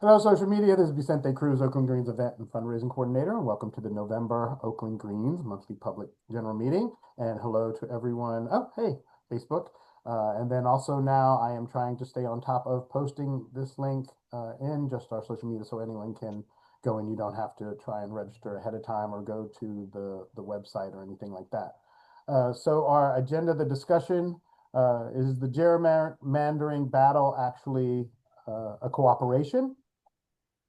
Hello, social media. This is Vicente Cruz, Oakland Greens event and fundraising coordinator, and welcome to the November Oakland Greens monthly public general meeting. And hello to everyone. Oh, hey, Facebook. And then also now I am trying to stay on top of posting this link in just our social media so anyone can go and you don't have to try and register ahead of time or go to the website or anything like that. So our agenda, the discussion, is the gerrymandering battle actually a cooperation?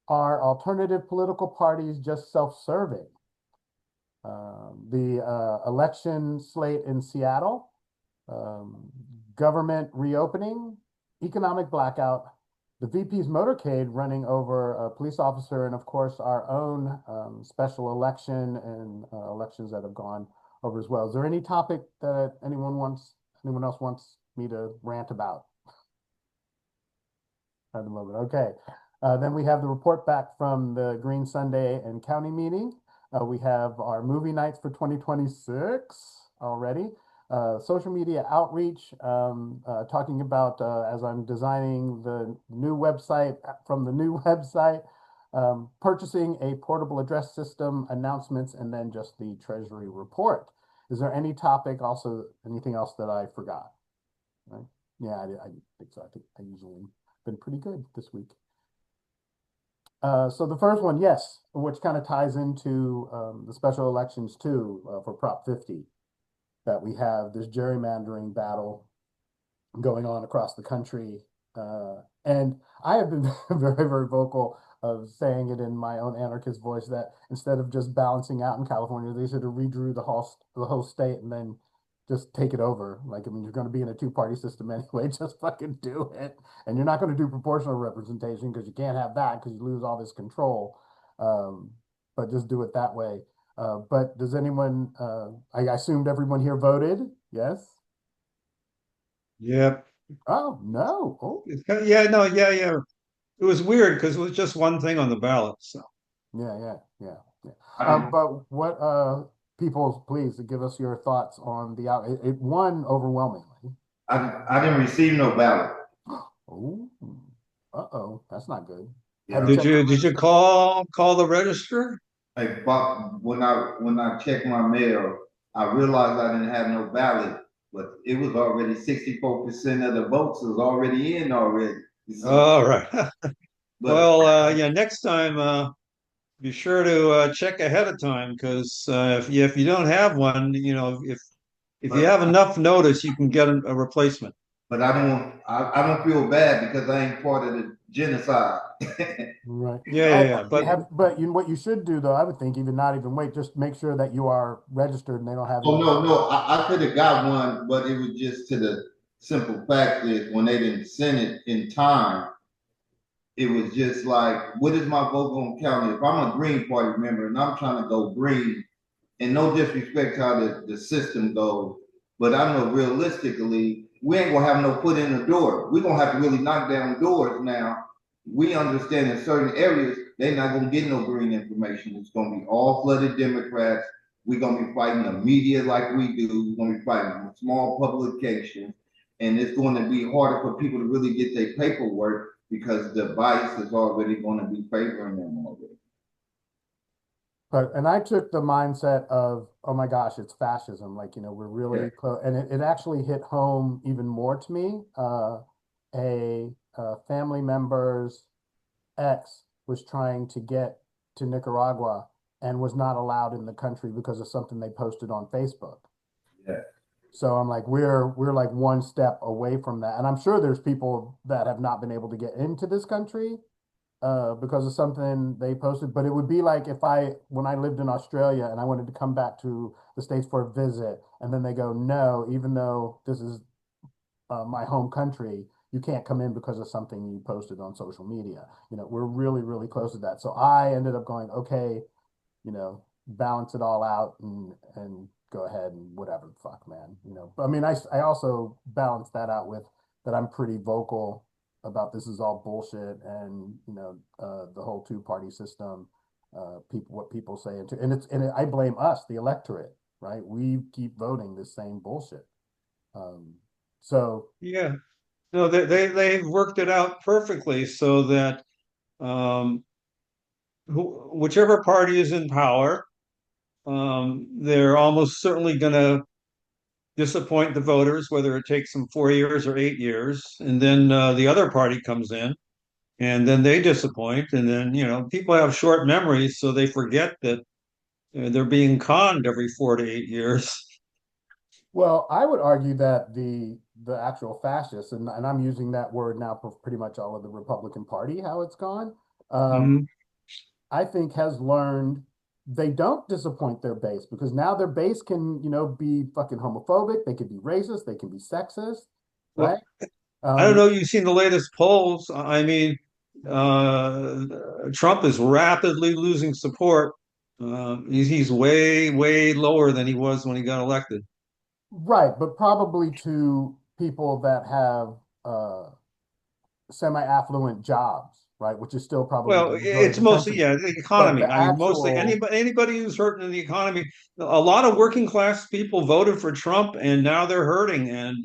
Are alternative political parties just self-serving? The election slate in Seattle, um, government reopening, economic blackout, the VP's motorcade running over a police officer, and of course our own special election and elections that have gone over as well. Is there any topic that anyone else wants me to rant about at the moment? Okay. Then we have the report back from the Green Sunday and County meeting. We have our movie nights for 2026 already. Social media outreach, talking about as I'm designing the new website from the new website, purchasing a portable address system, announcements, and then just the Treasury report. Is there any topic also, anything else that I forgot? Right? Yeah, I think so. I think I usually been pretty good this week. So the first one, yes, which kind of ties into the special elections too, for Prop 50, that we have this gerrymandering battle going on across the country. And I have been very, very vocal of saying it in my own anarchist voice that instead of just balancing out in California, they should have redrew the whole state and then just take it over. Like, I mean, you're going to be in a two-party system anyway, just fucking do it. And you're not going to do proportional representation because you can't have that because you lose all this control. Um, but just do it that way. But does anyone, I assumed everyone here voted? Yes? Yep. Oh, no. Oh, Yeah, no, yeah. It was weird because it was just one thing on the ballot. So yeah. I didn't, But what, people, please give us your thoughts on the out. It won overwhelmingly. I didn't receive no ballot. Oh, uh-oh, that's not good. Have you Yeah. checked the did you register? call the register? But when I checked my mail, I realized I didn't have no ballot, but it was already 64% of the votes was already in already. So, All right. but Well, yeah, next time be sure to check ahead of time because if you don't have one, if you but have enough notice, you can get a replacement. but I don't feel bad because I ain't part of the genocide. Right. Yeah. But what you should do though, I would think even not even wait, just make sure that you are registered and they don't have Oh any. no, I could have got one, but it was just to the simple fact that when they didn't send it in time, it was just like, what is my vote gonna count? If I'm a Green Party member and I'm trying to go green, and no disrespect to how the system goes, but I know realistically, we ain't gonna have no foot in the door. We're gonna have to really knock down doors now. We understand in certain areas, they're not gonna get no green information. It's gonna be all flooded Democrats. We're gonna be fighting the media like we do. We're gonna be fighting small publications. And it's going to be harder for people to really get their paperwork because the bias is already going to be favoring them already. But and I took the mindset of, oh my gosh, it's fascism. Like, we're Yeah. really close. And it actually hit home even more to me. A family member's ex was trying to get to Nicaragua and was not allowed in the country because of something they posted on Facebook. Yeah. So I'm like, we're like one step away from that. And I'm sure there's people that have not been able to get into this country because of something they posted. But it would be like if when I lived in Australia and I wanted to come back to the States for a visit, and then they go, no, even though this is my home country, you can't come in because of something you posted on social media. We're really, really close to that. So I ended up going, okay, balance it all out and go ahead and whatever the fuck, man. But I mean, I also balance that out with that I'm pretty vocal about this is all bullshit and the whole two-party system, what people say, I blame us, the electorate, right? We keep voting this same bullshit. Um, so Yeah. No, they've worked it out perfectly so that whichever party is in power, they're almost certainly going to disappoint the voters, whether it takes them 4 years or 8 years. And then the other party comes in and then they disappoint. And then, people have short memories, so they forget that they're being conned every 4 to 8 years. Well, I would argue that the actual fascists, and I'm using that word now for pretty much all of the Republican Party, how it's gone, um, Mhm. I think has learned they don't disappoint their base because now their base can, be fucking homophobic, they can be racist, they can be sexist, right? Well, I don't Um, know. You've seen the latest polls. I mean, uh, Trump is rapidly losing support. He's way, way lower than he was when he got elected. right, but probably to people that have uh semi-affluent jobs, right? Which is still probably the Well, majority it's of the mostly, country. yeah, the But economy. the I mean, mostly actual anybody who's hurting in the economy. A lot of working class people voted for Trump, and now they're hurting. And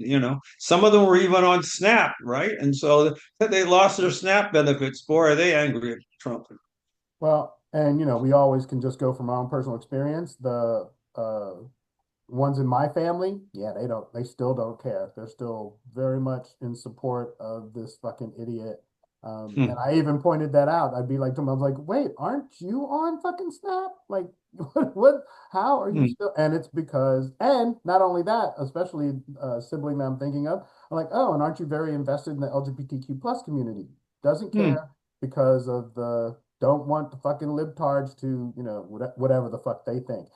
some of them were even on SNAP, right? And so they lost their SNAP benefits. Boy, are they angry at Trump? Well, and we always can just go from our own personal experience. The ones in my family, yeah, they still don't care. They're still very much in support of this fucking idiot. And Hmm. I even pointed that out. I'd be like to them, I was like, wait, aren't you on fucking Snap? Like, how are you Hmm. still? And it's because, and not only that, especially a sibling that I'm thinking of, I'm like, oh, and aren't you very invested in the LGBTQ plus community? Doesn't Hmm. care because of the don't want the fucking libtards to, whatever the fuck they think.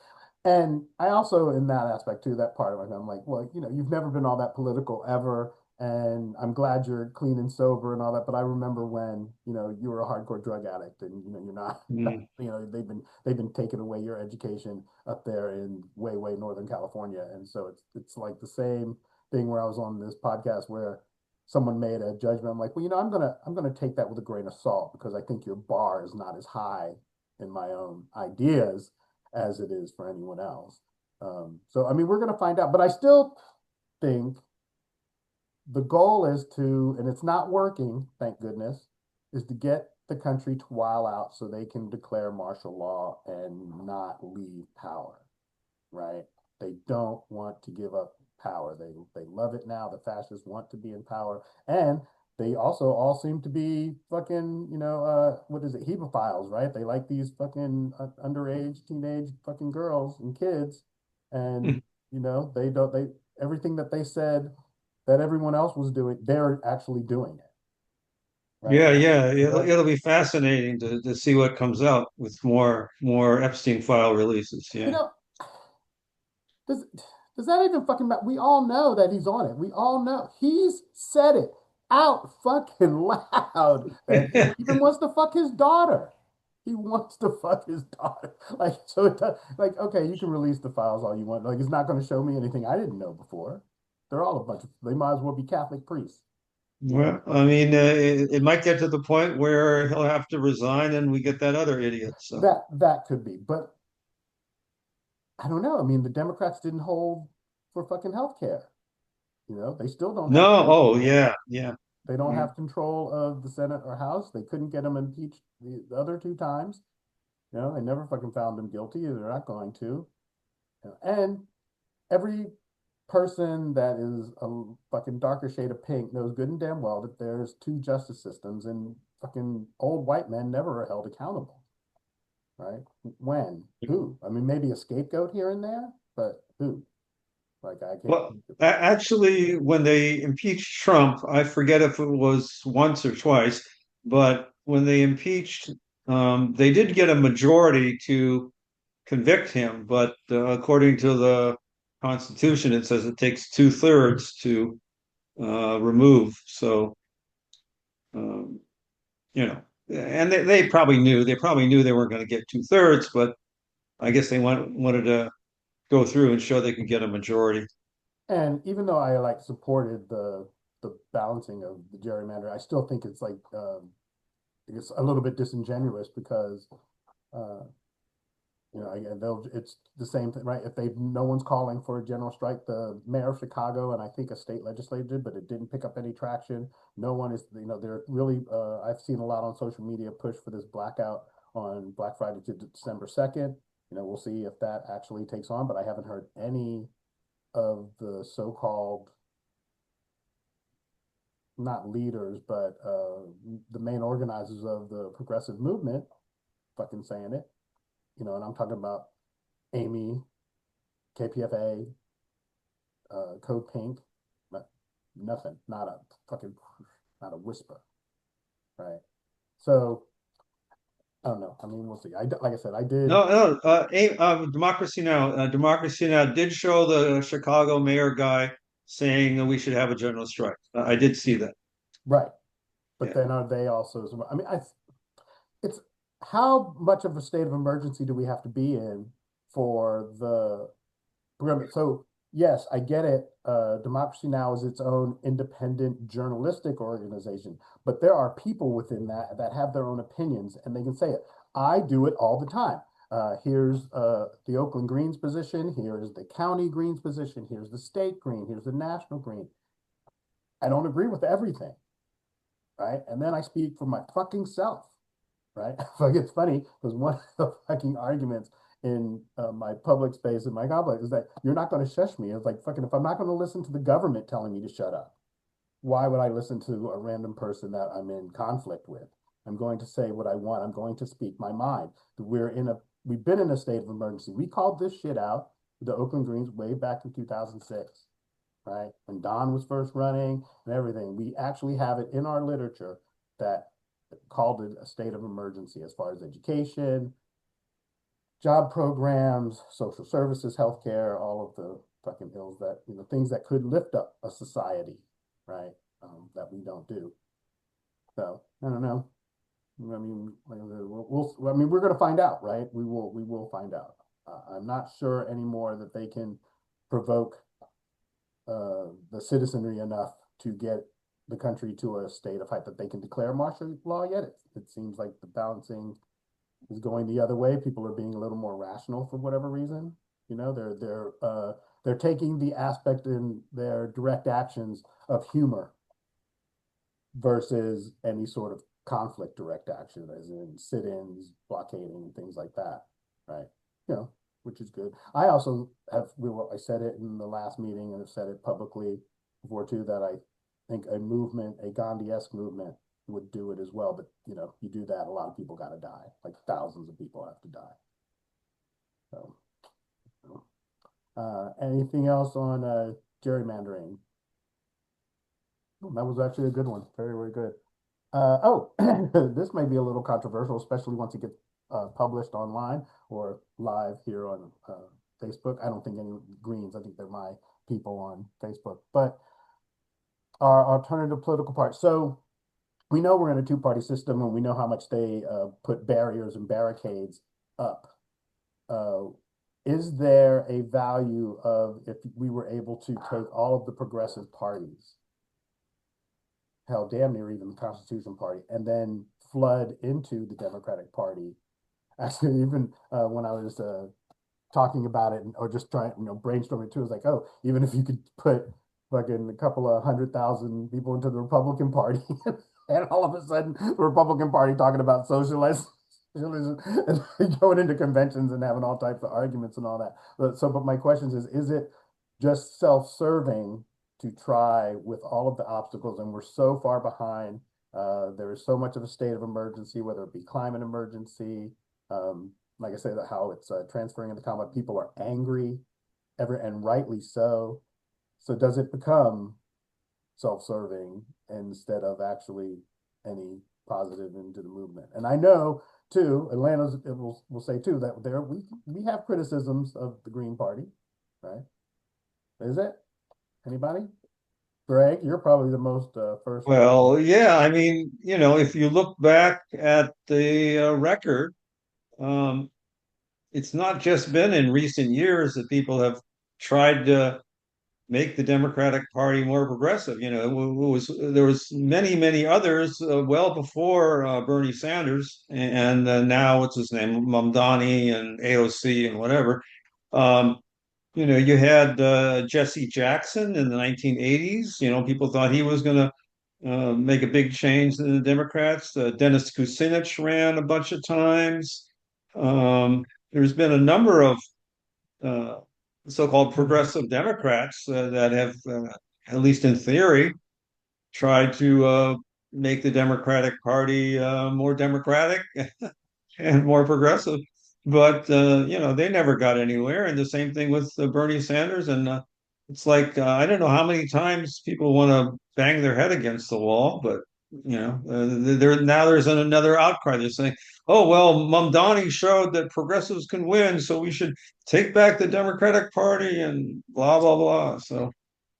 And I also, in that aspect too, that part of it, I'm like, well, you've never been all that political ever, and I'm glad you're clean and sober and all that. But I remember when, you were a hardcore drug addict, and you're not, Hmm. they've been taking away your education up there in way, way Northern California, and so it's like the same thing where I was on this podcast where someone made a judgment. I'm like, well, I'm gonna take that with a grain of salt because I think your bar is not as high in my own ideas as it is for anyone else. So, I mean, we're going to find out, but I still think the goal is to, and it's not working, thank goodness, is to get the country to while out so they can declare martial law and not leave power, right? They don't want to give up power. They love it now. The fascists want to be in power, and they also all seem to be fucking, what is it, hebephiles, right? They like these fucking underage teenage fucking girls and kids, and they don't they everything that they said that everyone else was doing, they're actually doing it, right? Yeah, yeah. It'll, What it'll be fascinating to see what comes out with more Epstein file releases. you Yeah. know Does does that even fucking matter? We all know that he's on it. We all know he's said it out fucking loud that he even wants to fuck his daughter. He wants to fuck his daughter. Like so, like okay, you can release the files all you want. Like it's not going to show me anything I didn't know before. They're all a bunch of. They might as well be Catholic priests. Well, I mean, it might get to the point where he'll have to resign, and we get that other idiot. So That could be, but I don't know. I mean, the Democrats didn't hold for fucking health care. They still don't have no. Oh, control. yeah, yeah. They don't Yeah. have control of the Senate or House. They couldn't get him impeached the other two times. They never fucking found him guilty. They're not going to. And every person that is a fucking darker shade of pink knows good and damn well that there's two justice systems, and fucking old white men never are held accountable, right? When? Who? I mean, maybe a scapegoat here and there, but who? Like, I can't Well, think of. actually, when they impeached Trump, I forget if it was once or twice, but when they impeached, they did get a majority to convict him. But according to the Constitution, it says it takes 2/3 to remove. So, um, and they probably knew they weren't going to get 2/3, but I guess they wanted to go through and show they can get a majority. And even though I like supported the balancing of the gerrymander, I still think it's like it's a little bit disingenuous because uh, You know, it's the same thing, right? If no one's calling for a general strike, the mayor of Chicago and I think a state legislature did, but it didn't pick up any traction. No one is, they're really, I've seen a lot on social media push for this blackout on Black Friday to December 2nd. We'll see if that actually takes on, but I haven't heard any of the so-called, not leaders, but the main organizers of the progressive movement fucking saying it. And I'm talking about Amy, KPFA, Code Pink, but nothing, not a fucking, not a whisper, right? So I don't know. I mean, we'll see. Like I said, I did. No, Democracy Now! Democracy Now! Did show the Chicago mayor guy saying that we should have a general strike. I did see that. Right, but Yeah. then are they also? I mean, it's how much of a state of emergency do we have to be in for the so yes, I get it. Democracy Now! Is its own independent journalistic organization, but there are people within that have their own opinions and they can say it. I do it all the time. Here's the Oakland Greens position. Here's the county Greens position. Here's the state Green. Here's the national Green. I don't agree with everything, right? And then I speak for my fucking self, right? Like it's funny because one of the fucking arguments in my public space in my complex is that you're not going to shush me. It's like fucking if I'm not going to listen to the government telling me to shut up, why would I listen to a random person that I'm in conflict with? I'm going to say what I want. I'm going to speak my mind. We've been in a state of emergency. We called this shit out, the Oakland Greens, way back in 2006, right? When Don was first running and everything. We actually have it in our literature that called it a state of emergency as far as education, job programs, social services, healthcare, all of the fucking ills that, things that could lift up a society, right? That we don't do. So I don't know. I mean, I mean, we're going to find out, right? We will find out. I'm not sure anymore that they can provoke the citizenry enough to get the country to a state of height that they can declare martial law yet. It seems like the balancing is going the other way. People are being a little more rational for whatever reason. They're taking the aspect in their direct actions of humor versus any sort of conflict direct action, as in sit-ins, blockading, things like that, right? Which is good. I also I said it in the last meeting and have said it publicly before too, that I think a Gandhi-esque movement would do it as well. But you do that, a lot of people got to die. Like thousands of people have to die. So, anything else on gerrymandering? That was actually a good one. Very, very good. This may be a little controversial, especially once it gets published online or live here on Facebook. I don't think any Greens. I think they're my people on Facebook. But our alternative political party. So we know we're in a two-party system, and we know how much they put barriers and barricades up. Is there a value of if we were able to take all of the progressive parties, hell, damn near even the Constitution Party, and then flood into the Democratic Party? Actually, even when I was talking about it or just trying, brainstorming too, it was like, oh, even if you could put fucking a couple of 100,000 people into the Republican Party, and all of a sudden the Republican Party talking about socialism and going into conventions and having all types of arguments and all that. But my question is it just self-serving to try with all of the obstacles, and we're so far behind? There is so much of a state of emergency, whether it be climate emergency, like I said, how it's transferring into combat. People are angry, and rightly so. So does it become self-serving instead of actually any positive into the movement? And I know too, Atlanta's will say too that we have criticisms of the Green Party, right? Is it anybody? Greg, you're probably the most first. Well, yeah, I mean, if you look back at the record, it's not just been in recent years that people have tried to make the Democratic Party more progressive. There was many others well before Bernie Sanders, and now what's his name, Mamdani and AOC and whatever. Um, you had Jesse Jackson in the 1980s. People thought he was going to make a big change in the Democrats. Dennis Kucinich ran a bunch of times. There's been a number of uh, so-called progressive Democrats that have, at least in theory, tried to make the Democratic Party more democratic and more progressive. But they never got anywhere. And the same thing with Bernie Sanders. And it's like I don't know how many times people want to bang their head against the wall, but there's another outcry. They're saying, "Oh well, Mamdani showed that progressives can win, so we should take back the Democratic Party," and blah blah blah. So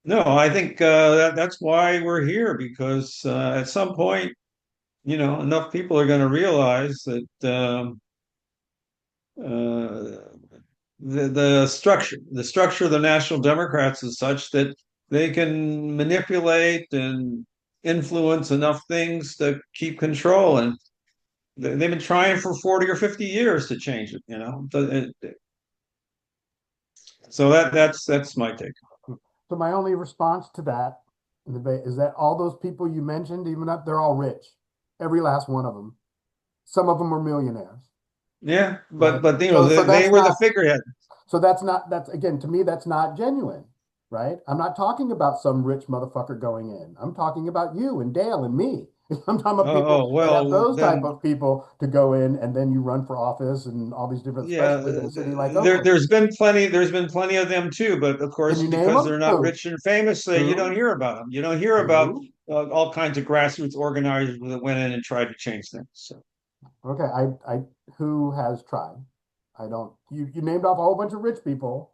no, I think that's why we're here because at some point, enough people are going to realize that. Uh, the structure of the National Democrats is such that they can manipulate and influence enough things to keep control, and they've been trying for 40 or 50 years to change it. So that's my take. So my only response to that debate is that all those people you mentioned, even if they're all rich, every last one of them. Some of them are millionaires, Yeah, right? but So they that's were the not figurehead. so that's not that's again to me that's not genuine, right? I'm not talking about some rich motherfucker going in. I'm talking about you and Dale and me. I'm talking about Oh, people oh that have well, those type then of people to go in and then you run for office and all these different, yeah, especially in a city like Oakland. there's been plenty of them too, but of Can course, you name because them? they're not Who? rich and famous, you don't Who? hear about them. You don't hear about Who? all kinds of grassroots organizers that went in and tried to change things. So, Okay, who has tried? I don't. You named off a whole bunch of rich people,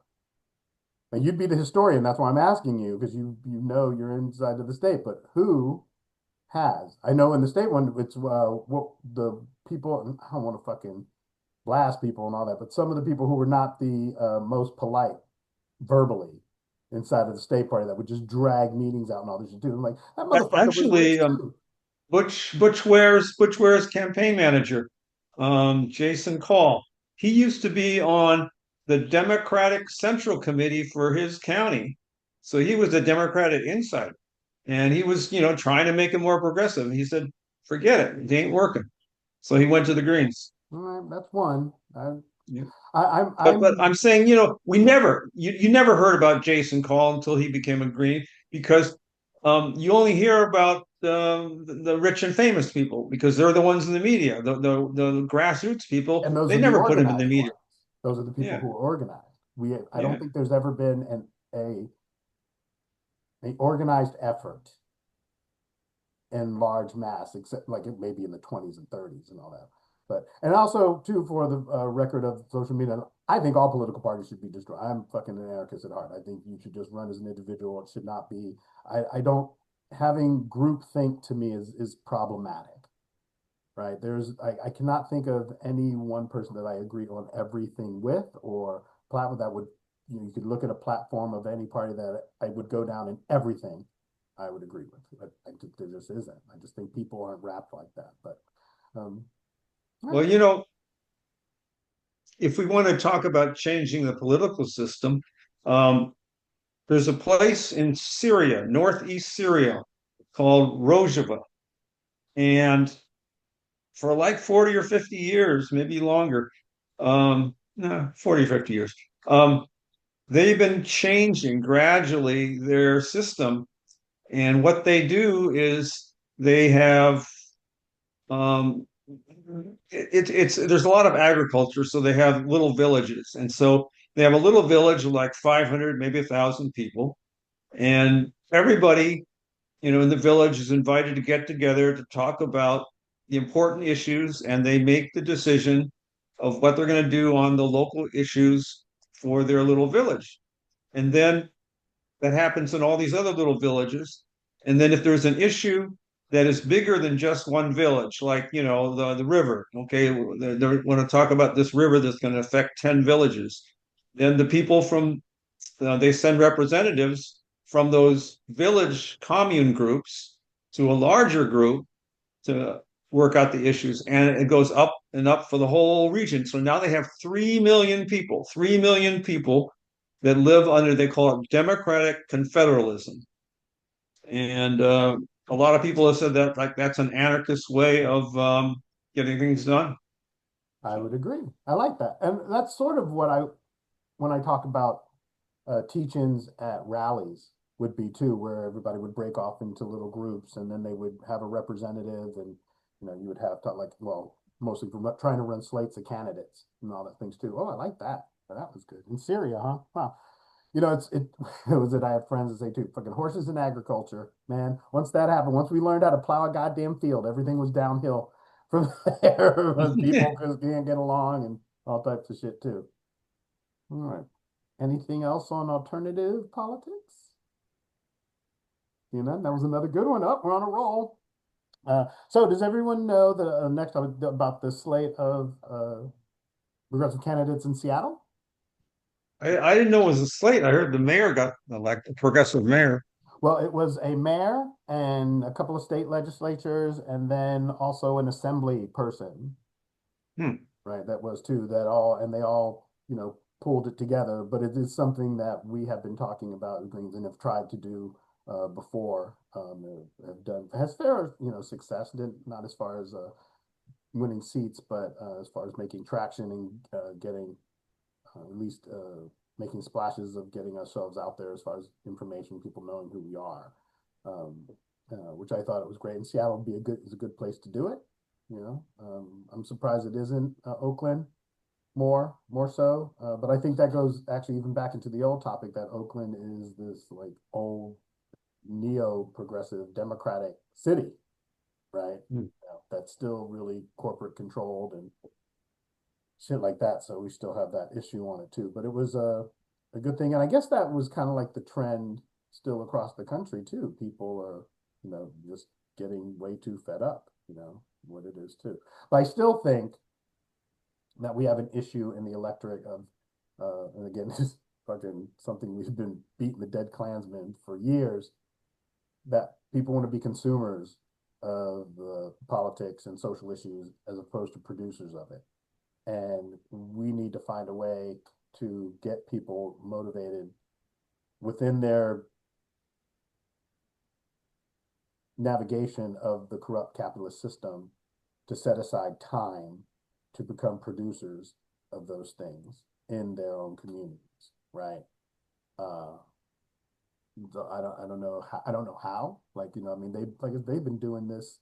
and you'd be the historian. That's why I'm asking you because you know you're inside of the state. But who has? I know in the state one, it's what the people. I don't want to fucking blast people and all that, but some of the people who were not the most polite verbally inside of the state party that would just drag meetings out and all this shit too. I'm like, that motherfucker was actually, rich too. Butch Ware's campaign manager, Jason Call, he used to be on the Democratic Central Committee for his county, so he was a Democratic insider, and he was, trying to make it more progressive. And he said, "Forget it, it ain't working." So he went to the Greens. All right, that's one. Yeah. But I'm I'm saying, you never heard about Jason Call until he became a Green because you only hear about the rich and famous people because they're the ones in the media. The grassroots people, And those they are the never put him in the organized media. ones. Those are the people Yeah, who are organized. I don't yeah. think there's ever been a organized effort in large mass, except like it may be in the 20s and 30s and all that. But and also too for the record of social media, I think all political parties should be destroyed. I'm fucking an anarchist at heart. I think you should just run as an individual. It should not be. I don't having group think to me is problematic. Right? I cannot think of any one person that I agree on everything with or platform that would, you could look at a platform of any party that I would go down in everything I would agree with. I think there just isn't. I just think people aren't wrapped like that. But, um, Well, yeah. if we want to talk about changing the political system, um, there's a place in Syria, northeast Syria, called Rojava, and for like 40 or 50 years, maybe longer, no, 40 or 50 years, they've been changing gradually their system. And what they do is they have, um, it's there's a lot of agriculture, so they have little villages. And so they have a little village of like 500, maybe 1,000 people. And everybody in the village is invited to get together to talk about the important issues, and they make the decision of what they're going to do on the local issues for their little village. And then that happens in all these other little villages. And then if there's an issue that is bigger than just one village, like the river, okay, they want to talk about this river that's going to affect 10 villages, then the people from they send representatives from those village commune groups to a larger group to work out the issues, and it goes up and up for the whole region. So now they have 3 million people that live under, they call it democratic confederalism. And a lot of people have said that like that's an anarchist way of getting things done. I would agree. I like that. And that's sort of what when I talk about teach-ins at rallies would be too, where everybody would break off into little groups and then they would have a representative and, you would have to like, well, mostly from trying to run slates of candidates and all that things too. Oh, I like that. That was good. In Syria, huh? Wow. It was it. I have friends that say too, fucking horses in agriculture, man. Once that happened, once we learned how to plow a goddamn field, everything was downhill from there. People just can't get along and all types of shit too. All right. Anything else on alternative politics? That was another good one. Up, we're on a roll. So does everyone know the next topic about the slate of progressive candidates in Seattle? I didn't know it was a slate. I heard the mayor got elected, progressive mayor. Well, it was a mayor and a couple of state legislatures, and then also an assembly person, Hmm. right? That was too, that all, and they all, pulled it together. But it is something that we have been talking about and have tried to do before. Have done has fair, success. Not as far as winning seats, but as far as making traction and getting at least making splashes of getting ourselves out there as far as information, people knowing who we are, which I thought it was great. And Seattle would be is a good place to do it. I'm surprised it isn't Oakland more so, but I think that goes actually even back into the old topic that Oakland is this like old neo-progressive democratic city, right? Hmm. That's still really corporate controlled and shit like that. So we still have that issue on it too. But it was a good thing. And I guess that was kind of like the trend still across the country too. People are, just getting way too fed up, what it is too. But I still think that we have an issue in the electorate of, and again, this is fucking something we've been beating the dead Klansmen for years, that people want to be consumers of politics and social issues as opposed to producers of it. And we need to find a way to get people motivated within their navigation of the corrupt capitalist system to set aside time to become producers of those things in their own communities, right? I don't know how. Like, I mean, they've been doing this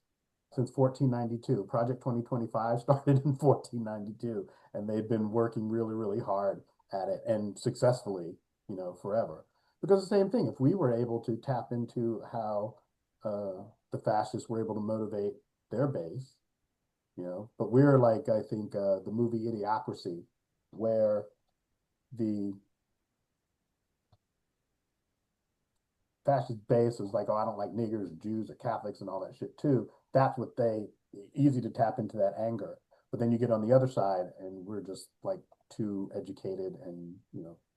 since 1492. Project 2025 started in 1492, and they've been working really, really hard at it and successfully, forever. Because the same thing, if we were able to tap into how the fascists were able to motivate their base, but we're like, I think the movie Idiocracy, where the fascist base is like, oh, I don't like niggers, Jews, or Catholics, and all that shit too. That's what easy to tap into that anger. But then you get on the other side, and we're just like too educated, and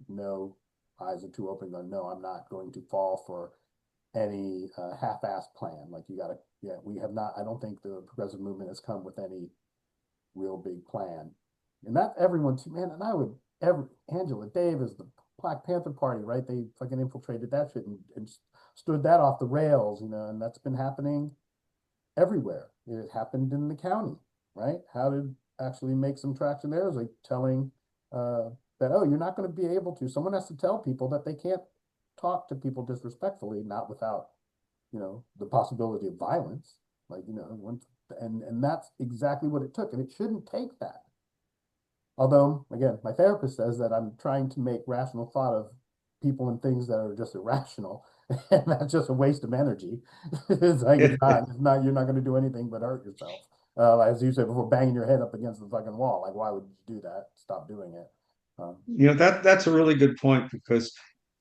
no, eyes are too open. Going, no, I'm not going to fall for any half-assed plan. Like we have not. I don't think the progressive movement has come with any real big plan, and that everyone too, man. And I would Angela Davis, the Black Panther Party, right? They fucking infiltrated that shit and stood that off the rails, and that's been happening everywhere. It happened in the county, right? How to actually make some traction there is like telling that, oh, you're not going to be able to. Someone has to tell people that they can't talk to people disrespectfully, not without, the possibility of violence. Like, and that's exactly what it took. And it shouldn't take that. Although, again, my therapist says that I'm trying to make rational thought of people and things that are just irrational, and that's just a waste of energy. It's like you're not going to do anything but hurt yourself. As you said before, banging your head up against the fucking wall. Like, why would you do that? Stop doing it. That's a really good point because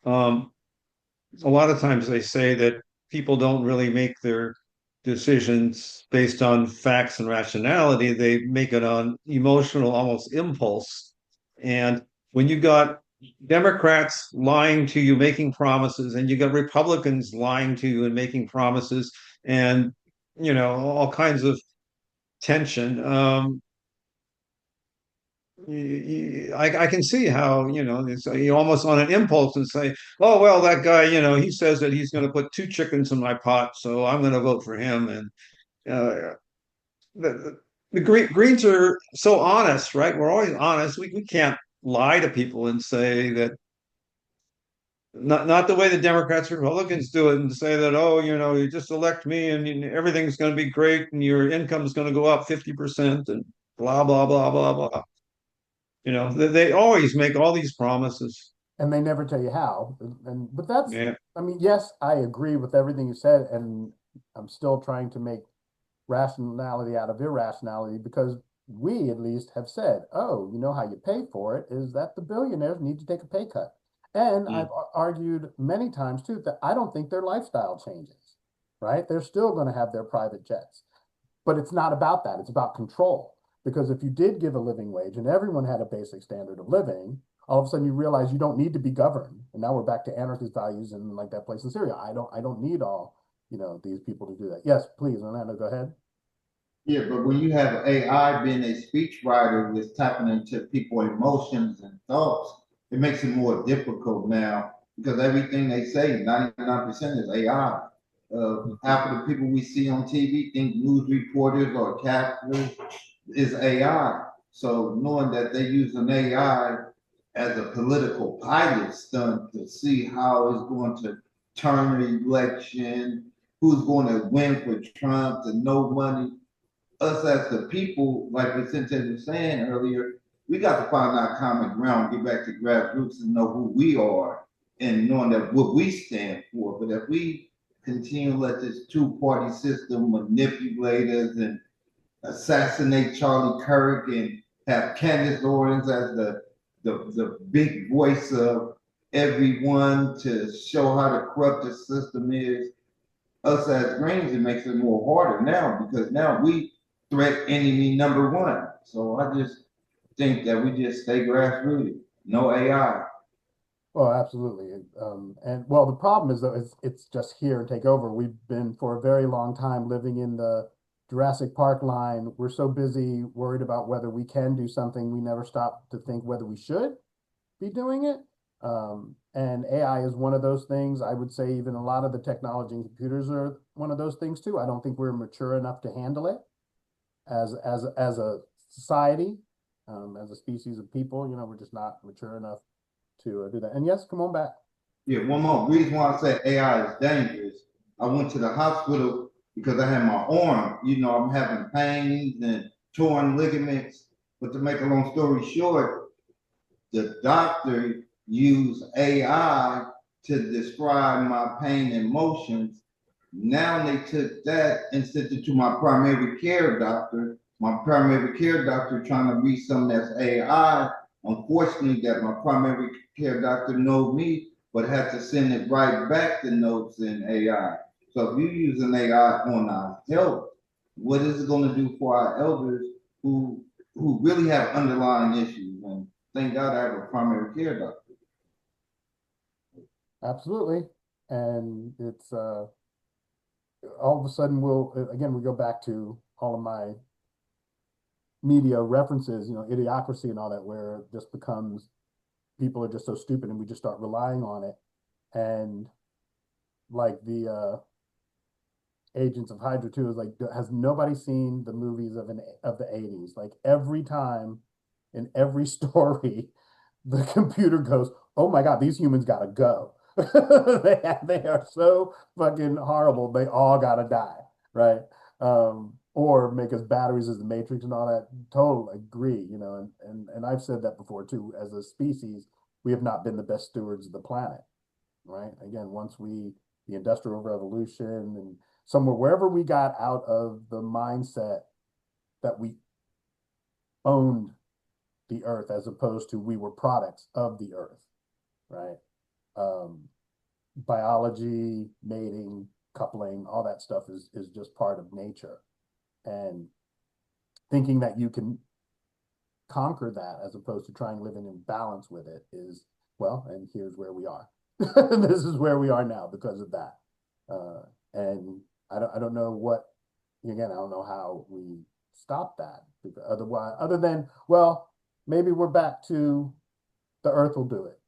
um, a lot of times they say that people don't really make their decisions based on facts and rationality. They make it on emotional, almost impulse. And when you got Democrats lying to you, making promises, and you got Republicans lying to you and making promises, and all kinds of tension. I can see how you almost on an impulse and say, "Oh well, that guy, he says that he's going to put two chickens in my pot, so I'm going to vote for him." And uh, the Greens are so honest, right? We're always honest. We can't lie to people and say that not the way the Democrats and Republicans do it and say that, oh, you just elect me and everything's going to be great and your income is going to go up 50% and blah blah blah blah blah. They always make all these promises. And they never tell you how. And but that's, Yeah. I mean, yes, I agree with everything you said, and I'm still trying to make rationality out of irrationality because we at least have said, oh, you know how you pay for it is that the billionaires need to take a pay cut. And I've Mm. argued many times too that I don't think their lifestyle changes, right? They're still going to have their private jets. But it's not about that. It's about control. Because if you did give a living wage and everyone had a basic standard of living, all of a sudden you realize you don't need to be governed. And now we're back to anarchist values and like that place in Syria. I don't need all, these people to do that. Yes, please, Orlando, go ahead. Yeah, but when you have AI being a speechwriter that's tapping into people's emotions and thoughts, it makes it more difficult now because everything they say, 99% is AI. Half of the people we see on TV think news reporters or casters is AI. So knowing that they use an AI as a political pilot stunt to see how it's going to turn the election, who's going to win for Trump, to no money us as the people, like Vicente was saying earlier, we got to find our common ground, get back to grassroots and know who we are and knowing that what we stand for. But if we continue to let this two-party system manipulate us and assassinate Charlie Kirk and have Candace Owens as the big voice of everyone to show how the corrupt the system is, us as Greens, it makes it more harder now because now we threat enemy number one. So I just think that we just stay grassrooted, no AI. Well, absolutely. And well, the problem is though, it's just here and take over. We've been for a very long time living in the Jurassic Park line. We're so busy worried about whether we can do something, we never stop to think whether we should be doing it. And AI is one of those things. I would say even a lot of the technology and computers are one of those things too. I don't think we're mature enough to handle it as a society, as a species of people. We're just not mature enough to do that. And yes, come on back. Yeah, one more reason why I said AI is dangerous. I went to the hospital because I had my arm. I'm having pains and torn ligaments. But to make a long story short, the doctor used AI to describe my pain and motions. Now they took that and sent it to my primary care doctor. My primary care doctor trying to read something that's AI. Unfortunately, that my primary care doctor knows me, but had to send it right back to notes in AI. So if you use an AI on our health, what is it going to do for our elders who really have underlying issues? And thank God I have a primary care doctor. Absolutely. And it's all of a sudden we go back to all of my media references, idiocracy and all that, where it just becomes people are just so stupid and we just start relying on it. And like the Agents of Hydra 2 is like, has nobody seen the movies of the 80s? Like every time in every story, the computer goes, "Oh my God, these humans gotta go." They are so fucking horrible. They all gotta die, right? Or make us batteries as the Matrix and all that. Totally agree, and I've said that before too. As a species, we have not been the best stewards of the planet, right? Again, the Industrial Revolution and somewhere wherever we got out of the mindset that we owned the earth as opposed to we were products of the earth, right? Um, Biology, mating, coupling, all that stuff is just part of nature. And thinking that you can conquer that as opposed to trying living in balance with it is well, and here's where we are. This is where we are now because of that. And I don't know what, again, I don't know how we stop that. Because otherwise, other than, well, maybe we're back to the earth will do it,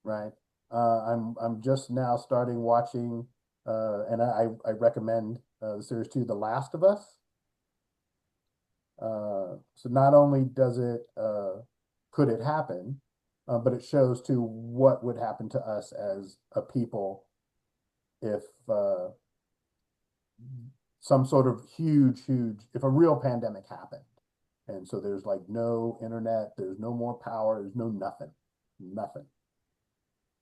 right? I'm just now starting watching, and I recommend the series two, The Last of Us. So not only does it could it happen, but it shows too what would happen to us as a people if some sort of huge, if a real pandemic happened. And so there's like no internet, there's no more power, there's no nothing, nothing.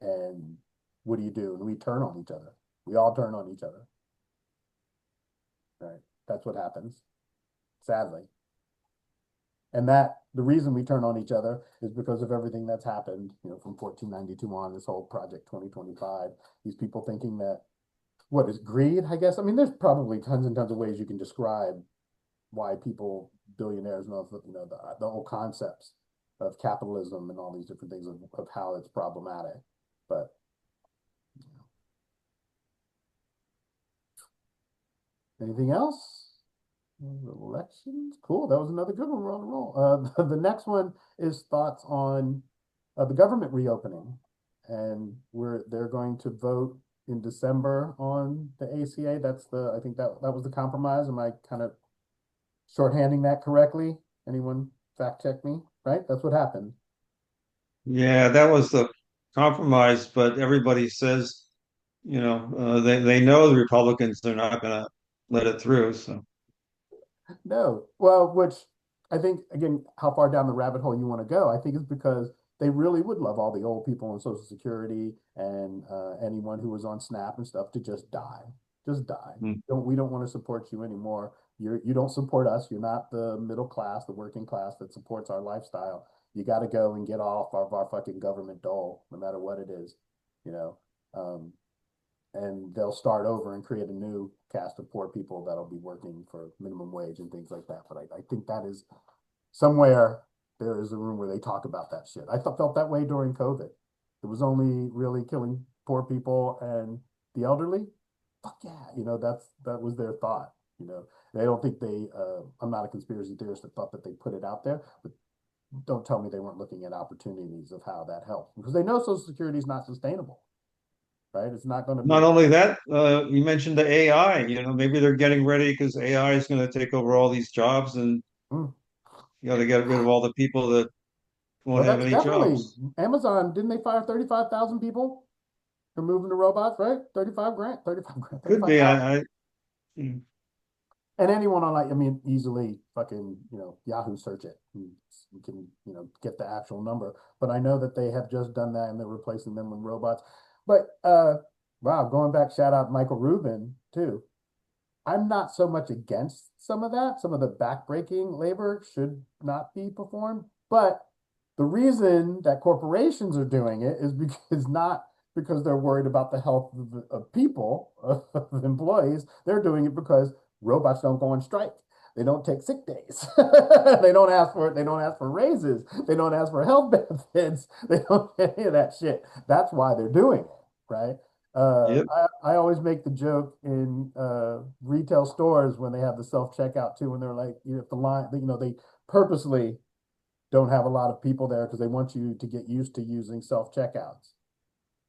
And what do you do? And we turn on each other. We all turn on each other. Right? That's what happens, sadly. And that the reason we turn on each other is because of everything that's happened, you know, from 1492 on, this whole Project 2025, these people thinking that what is greed, I guess. I mean, there's probably tons and tons of ways you can describe why people, billionaires, and all, you know, the whole concepts of capitalism and all these different things of how it's problematic. But you know. Anything else? Elections, cool. That was another good one. We're on a roll. The next one is thoughts on the government reopening, and they're going to vote in December on the ACA. That's the, I think that was the compromise. Am I kind of shorthanding that correctly? Anyone fact check me? Right, that's what happened. Yeah, that was the compromise, but everybody says, they know the Republicans are not going to let it through. So No, well, which I think again, how far down the rabbit hole you want to go, I think is because they really would love all the old people on Social Security and anyone who was on SNAP and stuff to just die. mm, We don't want to support you anymore. You don't support us. You're not the middle class, the working class that supports our lifestyle. You got to go and get off of our fucking government dole, no matter what it is, you know. Um, and they'll start over and create a new cast of poor people that'll be working for minimum wage and things like that. But I think that is somewhere there is a room where they talk about that shit. Felt that way during COVID. It was only really killing poor people and the elderly. Fuck yeah, you know, that was their thought. You know, they don't think I'm not a conspiracy theorist that thought that they put it out there, but don't tell me they weren't looking at opportunities of how that helps because they know Social Security is not sustainable, right? It's not going to be. not only that, you mentioned the AI, maybe they're getting ready because AI is going to take over all these jobs and Mm. you got to get rid of all the people that won't Well, have that's any definitely jobs. Amazon. Didn't they fire 35,000 people for moving to robots, right? 35 grand, 35 grand, Could be. 35,000. Mm. And anyone on, like, I mean, easily fucking, you know, Yahoo search it. You can, you know, get the actual number. But I know that they have just done that and they're replacing them with robots. But wow, going back, shout out Michael Rubin too. I'm not so much against some of that. Some of the backbreaking labor should not be performed. But the reason that corporations are doing it is because not because they're worried about the health of people, of employees. They're doing it because robots don't go on strike. They don't take sick days. They don't ask for it. They don't ask for raises. They don't ask for health benefits. They don't get any of that shit. That's why they're doing it, right? Yep. I always make the joke in retail stores when they have the self checkout too, and they're like, you know, if the line, you know, they purposely don't have a lot of people there because they want you to get used to using self checkouts.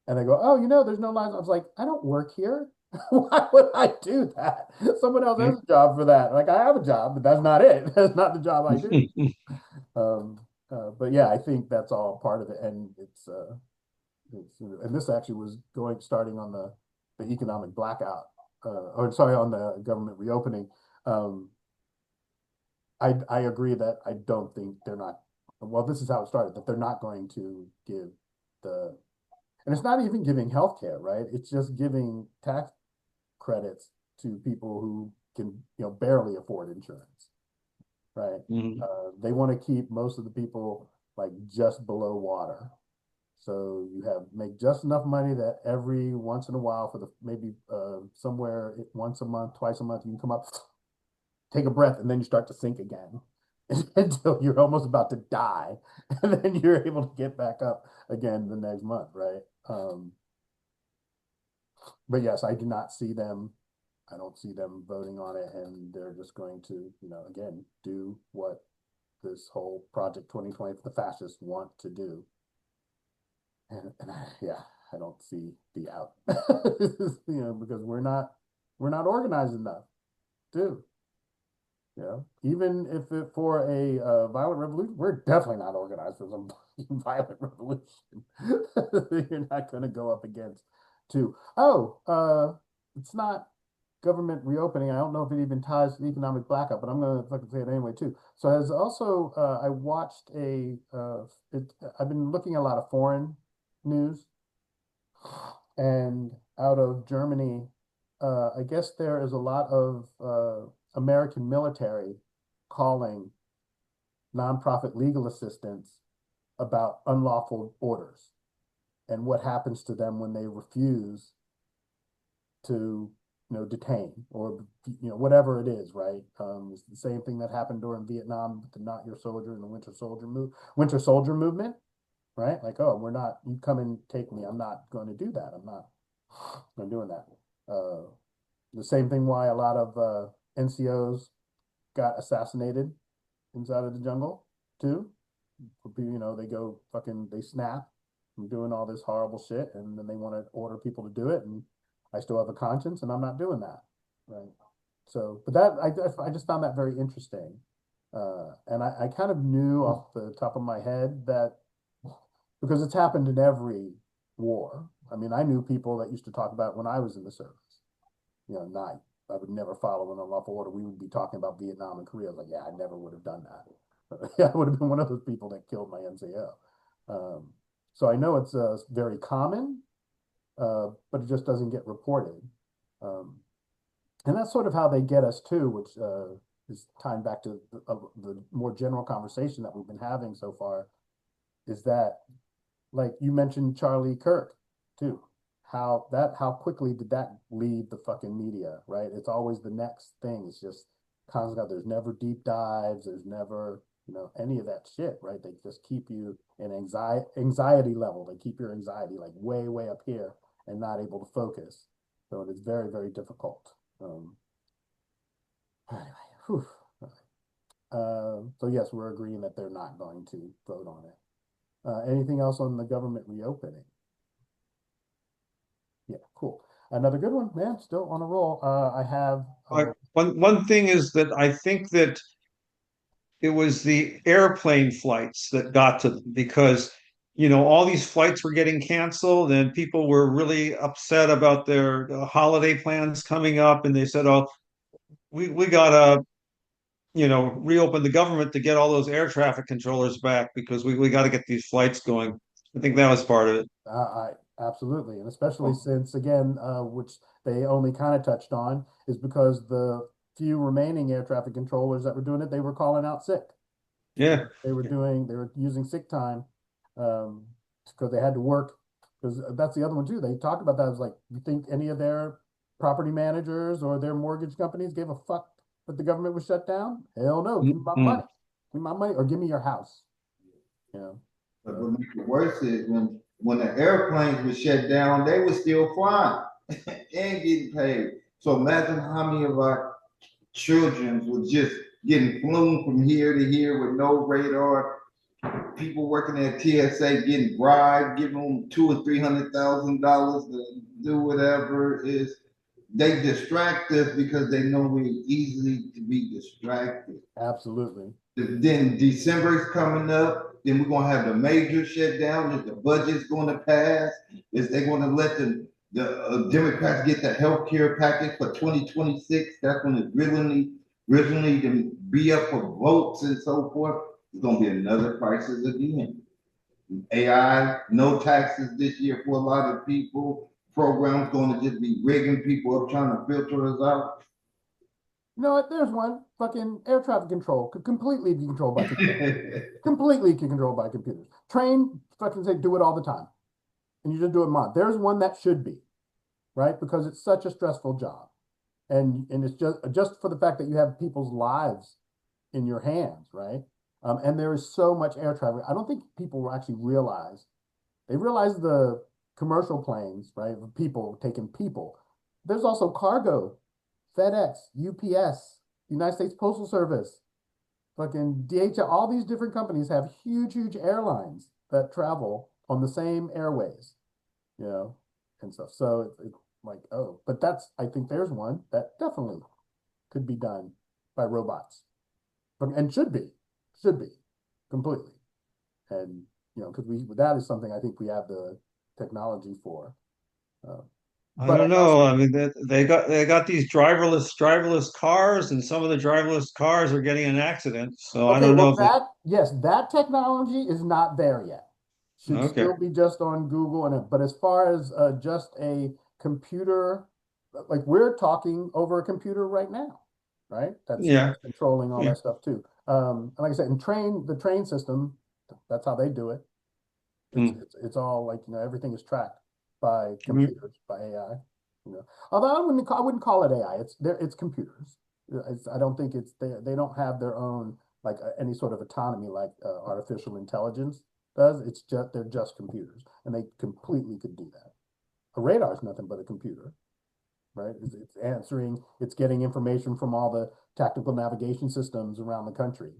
And they go, oh, you know, there's no lines. I was like, I don't work here. Why would I do that? Someone else has a job for that. Like, I have a job, but that's not it. That's not the job I do. Um, but yeah, I think that's all part of it, and and this actually was starting on the economic blackout, or sorry, on the government reopening. Um, I agree that I don't think they're not. Well, this is how it started. That they're not going to give the, and it's not even giving health care, right? It's just giving tax credits to people who can, you know, barely afford insurance, right? Mhm. They want to keep most of the people like just below water. So you have make just enough money that every once in a while for the maybe somewhere once a month, twice a month, you can come up, take a breath, and then you start to sink again. until you're almost about to die, and then you're able to get back up again the next month, right? But yes, I do not see them. I don't see them voting on it, and they're just going to, again, do what this whole Project 2020, the fascists want to do. And yeah, I don't see the out, because we're not organized enough, too. Even if it for a violent revolution, we're definitely not organized for some violent revolution. You're not going to go up against two. It's not government reopening. I don't know if it even ties to economic blackout, but I'm going to fucking say it anyway too. So as also, I watched I've been looking at a lot of foreign news, and out of Germany, I guess there is a lot of American military calling nonprofit legal assistance about unlawful orders and what happens to them when they refuse to, detain or, whatever it is, right? It's the same thing that happened during Vietnam with the Not Your Soldier and the Winter Soldier movement, right? Like, oh, you come and take me. I'm not going to do that. I'm not doing that. The same thing why a lot of NCOs got assassinated inside of the jungle too. They snap from doing all this horrible shit, and then they want to order people to do it, and I still have a conscience, and I'm not doing that, right? So, but I just found that very interesting, and I kind of knew off the top of my head that because it's happened in every war. I mean, I knew people that used to talk about when I was in the service. I would never follow an unlawful order. We would be talking about Vietnam and Korea. I was like, yeah, I never would have done that. I would have been one of those people that killed my NCO. So I know it's very common, but it just doesn't get reported. And that's sort of how they get us too, which is tying back to the more general conversation that we've been having so far, is that, like you mentioned Charlie Kirk too. How quickly did that leave the fucking media, right? It's always the next thing. It's just constant. There's never deep dives. There's never, any of that shit, right? They just keep you in anxiety level. They keep your anxiety like way, way up here and not able to focus. So it is very, very difficult. Anyway, so yes, we're agreeing that they're not going to vote on it. Anything else on the government reopening? Yeah, cool. Another good one, man. Still on a roll. I have one thing is that I think that it was the airplane flights that got to them because all these flights were getting canceled and people were really upset about their holiday plans coming up, and they said, "Oh, we gotta reopen the government to get all those air traffic controllers back because we got to get these flights going." I think that was part of it. I absolutely, and especially since again, which they only kind of touched on, is because the few remaining air traffic controllers that were doing it, they were calling out sick. Yeah, they were using sick time, because they had to work. Because that's the other one too. They talked about that. It was like, you think any of their property managers or their mortgage companies gave a fuck that the government was shut down? Hell no. Give me my money. Give me my money, or give me your house. But what makes it worse is when the airplanes were shut down, they were still flying and getting paid. So imagine how many of our children were just getting flown from here to here with no radar. People working at TSA getting bribed, giving them $200,000 or $300,000 to do whatever it is. They distract us because they know we're easily to be distracted. Absolutely. Then December's coming up. Then we're gonna have the major shutdown. Is the budget's going to pass? Is they going to let the Democrats get the health care package for 2026? That's when it's originally to be up for votes and so forth. It's gonna be another crisis again. AI, no taxes this year for a lot of people. Programs going to just be rigging people up, trying to filter us out. You know what? There's one. Fucking air traffic control could completely be controlled by computers. Completely controlled by computers. Train fucking say do it all the time, and you just do it mod. There's one that should be, right? Because it's such a stressful job, and it's just for the fact that you have people's lives in your hands, right? And there is so much air traffic. I don't think people will actually realize. They realize the commercial planes, right? People taking people. There's also cargo, FedEx, UPS, United States Postal Service, fucking DHL. All these different companies have huge, huge airlines that travel on the same airways, you know, and stuff. So it's like, oh, but that's, I think there's one that definitely could be done by robots, and should be completely. And, you know, because that is something I think we have the technology for. Uh, I but don't I also, know. I mean, they got these driverless cars, and some of the driverless cars are getting in accidents. So I okay, don't know well, if they. yes, that technology is not there yet. Should Okay. still be just on Google but as far as just a computer, like we're talking over a computer right now, right? Yeah. That's controlling all Yeah. that stuff too. And like I said, the train system, that's how they do it. Hmm. It's all like, you know, everything is tracked by Mm. computers, by AI. You know, although I wouldn't call it AI. It's computers. I don't think they don't have their own like any sort of autonomy like artificial intelligence does. It's just they're just computers, and they completely could do that. A radar is nothing but a computer, right? It's answering, it's getting information from all the tactical navigation systems around the country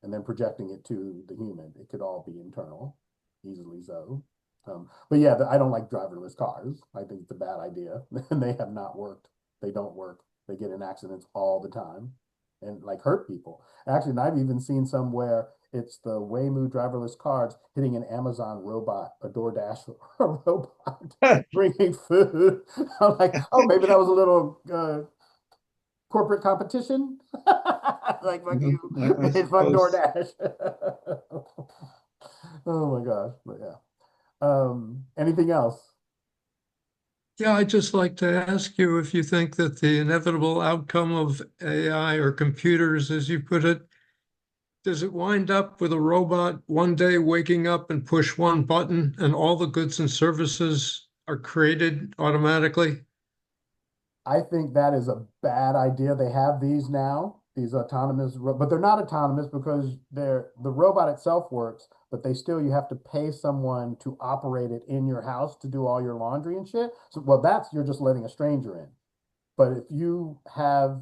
and then projecting it to the human. It could all be internal, easily so. But yeah, I don't like driverless cars. I think it's a bad idea, and they have not worked. They don't work. They get in accidents all the time, and like hurt people. Actually, and I've even seen some where it's the Waymo driverless cars hitting an Amazon robot, a DoorDash robot, bringing food. I'm like, oh, maybe that was a little corporate competition. Like fuck Mhm. you, I it's fun suppose. DoorDash. Oh my gosh, but yeah. Anything else? Yeah, I'd just like to ask you if you think that the inevitable outcome of AI or computers, as you put it, does it wind up with a robot one day waking up and push one button and all the goods and services are created automatically? I think that is a bad idea. They have these now, these autonomous, but they're not autonomous because the robot itself works, but you have to pay someone to operate it in your house to do all your laundry and shit. So, well, you're just letting a stranger in. But if you have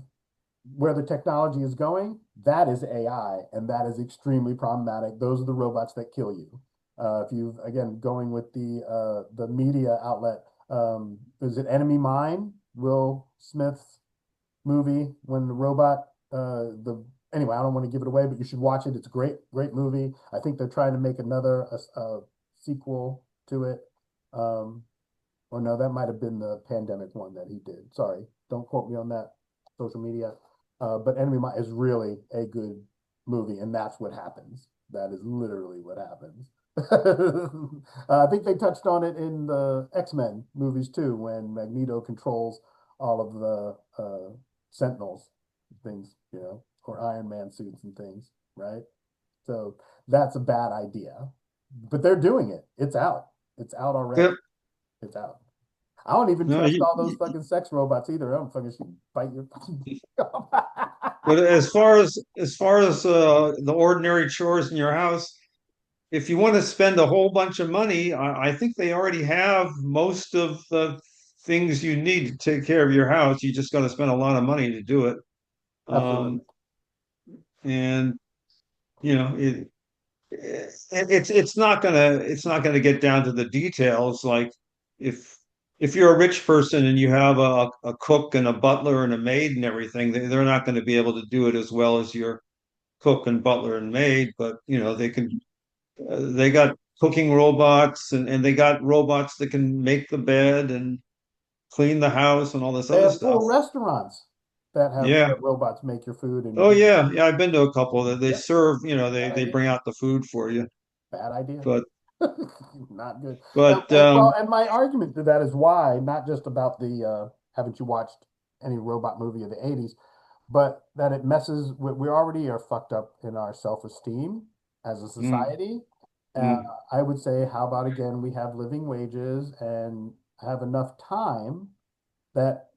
where the technology is going, that is AI, and that is extremely problematic. Those are the robots that kill you. If you again going with the media outlet, is it Enemy Mine? Will Smith's movie when the robot the anyway, I don't want to give it away, but you should watch it. It's a great movie. I think they're trying to make another sequel to it. Um, or no, that might have been the pandemic one that he did. Sorry, don't quote me on that. Social media. But Enemy Mine is really a good movie, and that's what happens. That is literally what happens. I think they touched on it in the X-Men movies too, when Magneto controls all of the Sentinels, things, you know, or Iron Man suits and things, right? So that's a bad idea. But they're doing it. It's out. It's out already. Yep. It's out. I don't even No, trust all those fucking sex robots either. I don't fucking should bite your fucking dick off. but as far as the ordinary chores in your house, if you want to spend a whole bunch of money, I think they already have most of the things you need to take care of your house. You just got to spend a lot of money to do it. Absolutely. Um, and you know, it's not gonna get down to the details. Like if if you're a rich person and you have a cook and a butler and a maid and everything, they're not going to be able to do it as well as your cook and butler and maid. But they can. They got cooking robots and they got robots that can make the bed and clean the house and all this They other have stuff. full restaurants that have Yeah. robots make your food Oh and yeah. Yeah. I've been to a couple that they yeah, serve, bad they idea. bring out the food for you. Bad idea. But, Not good. but, Well, and my argument to that is why, not just about the haven't you watched any robot movie of the 80s, but that it messes with, we already are fucked up in our self-esteem as a mm, society. Uh, mm, I would say, how about again, we have living wages and have enough time that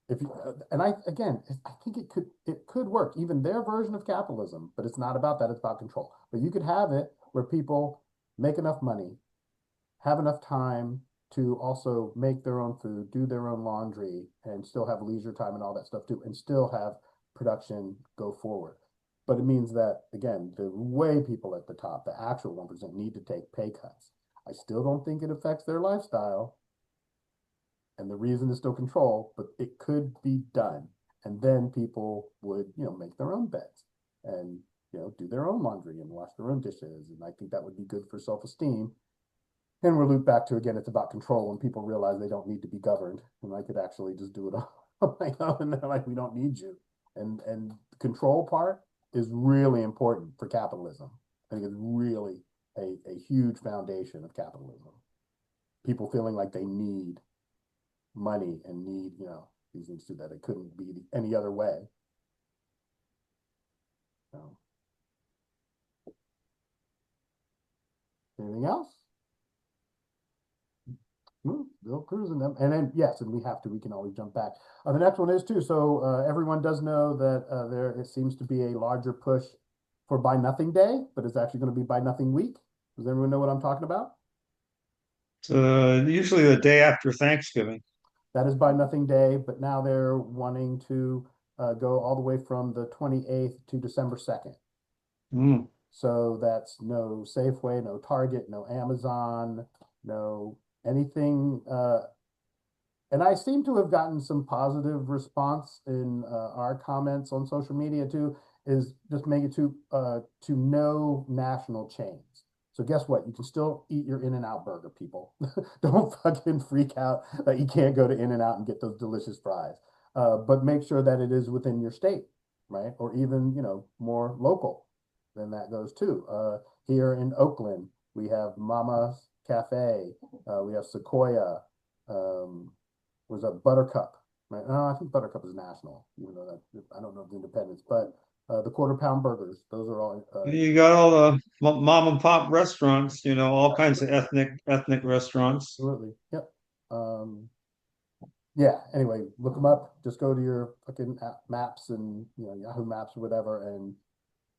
if you, and again, I think it could work, even their version of capitalism, but it's not about that, it's about control. But you could have it where people make enough money, have enough time to also make their own food, do their own laundry, and still have leisure time and all that stuff too, and still have production go forward. But it means that, again, the way people at the top, the actual 1%, need to take pay cuts. I still don't think it affects their lifestyle. And the reason is still control, but it could be done. And then people would, make their own beds and, do their own laundry and wash their own dishes. And I think that would be good for self-esteem. And we're looped back to, again, it's about control when people realize they don't need to be governed. And I could actually just do it on my own. And they're like, we don't need you. And the control part is really important for capitalism. I think it's really a huge foundation of capitalism. People feeling like they need money and need, these things too, that it couldn't be any other way. So, anything else? Still cruising them. And then, yes, and we can always jump back. The next one is too. So everyone does know that it seems to be a larger push for Buy Nothing Day, but it's actually going to be Buy Nothing Week. Does everyone know what I'm talking about? Usually the day after Thanksgiving. That is Buy Nothing Day, but now they're wanting to go all the way from the 28th to December 2nd. Mm. So that's no Safeway, no Target, no Amazon, no anything. And I seem to have gotten some positive response in our comments on social media too, is just make it to no national chains. So guess what? You can still eat your In-N-Out burger, people. Don't fucking freak out that you can't go to In-N-Out and get those delicious fries. But make sure that it is within your state, right? Or even, more local than that goes too. Here in Oakland, we have Mama's Cafe, we have Sequoia, was a Buttercup, right? No, I think Buttercup is national, even though that I don't know the independence, but the quarter pound burgers, those are all You got all the mom and pop restaurants, all kinds of ethnic restaurants. absolutely, yep. Yeah, anyway, look them up. Just go to your fucking maps and Yahoo Maps or whatever, and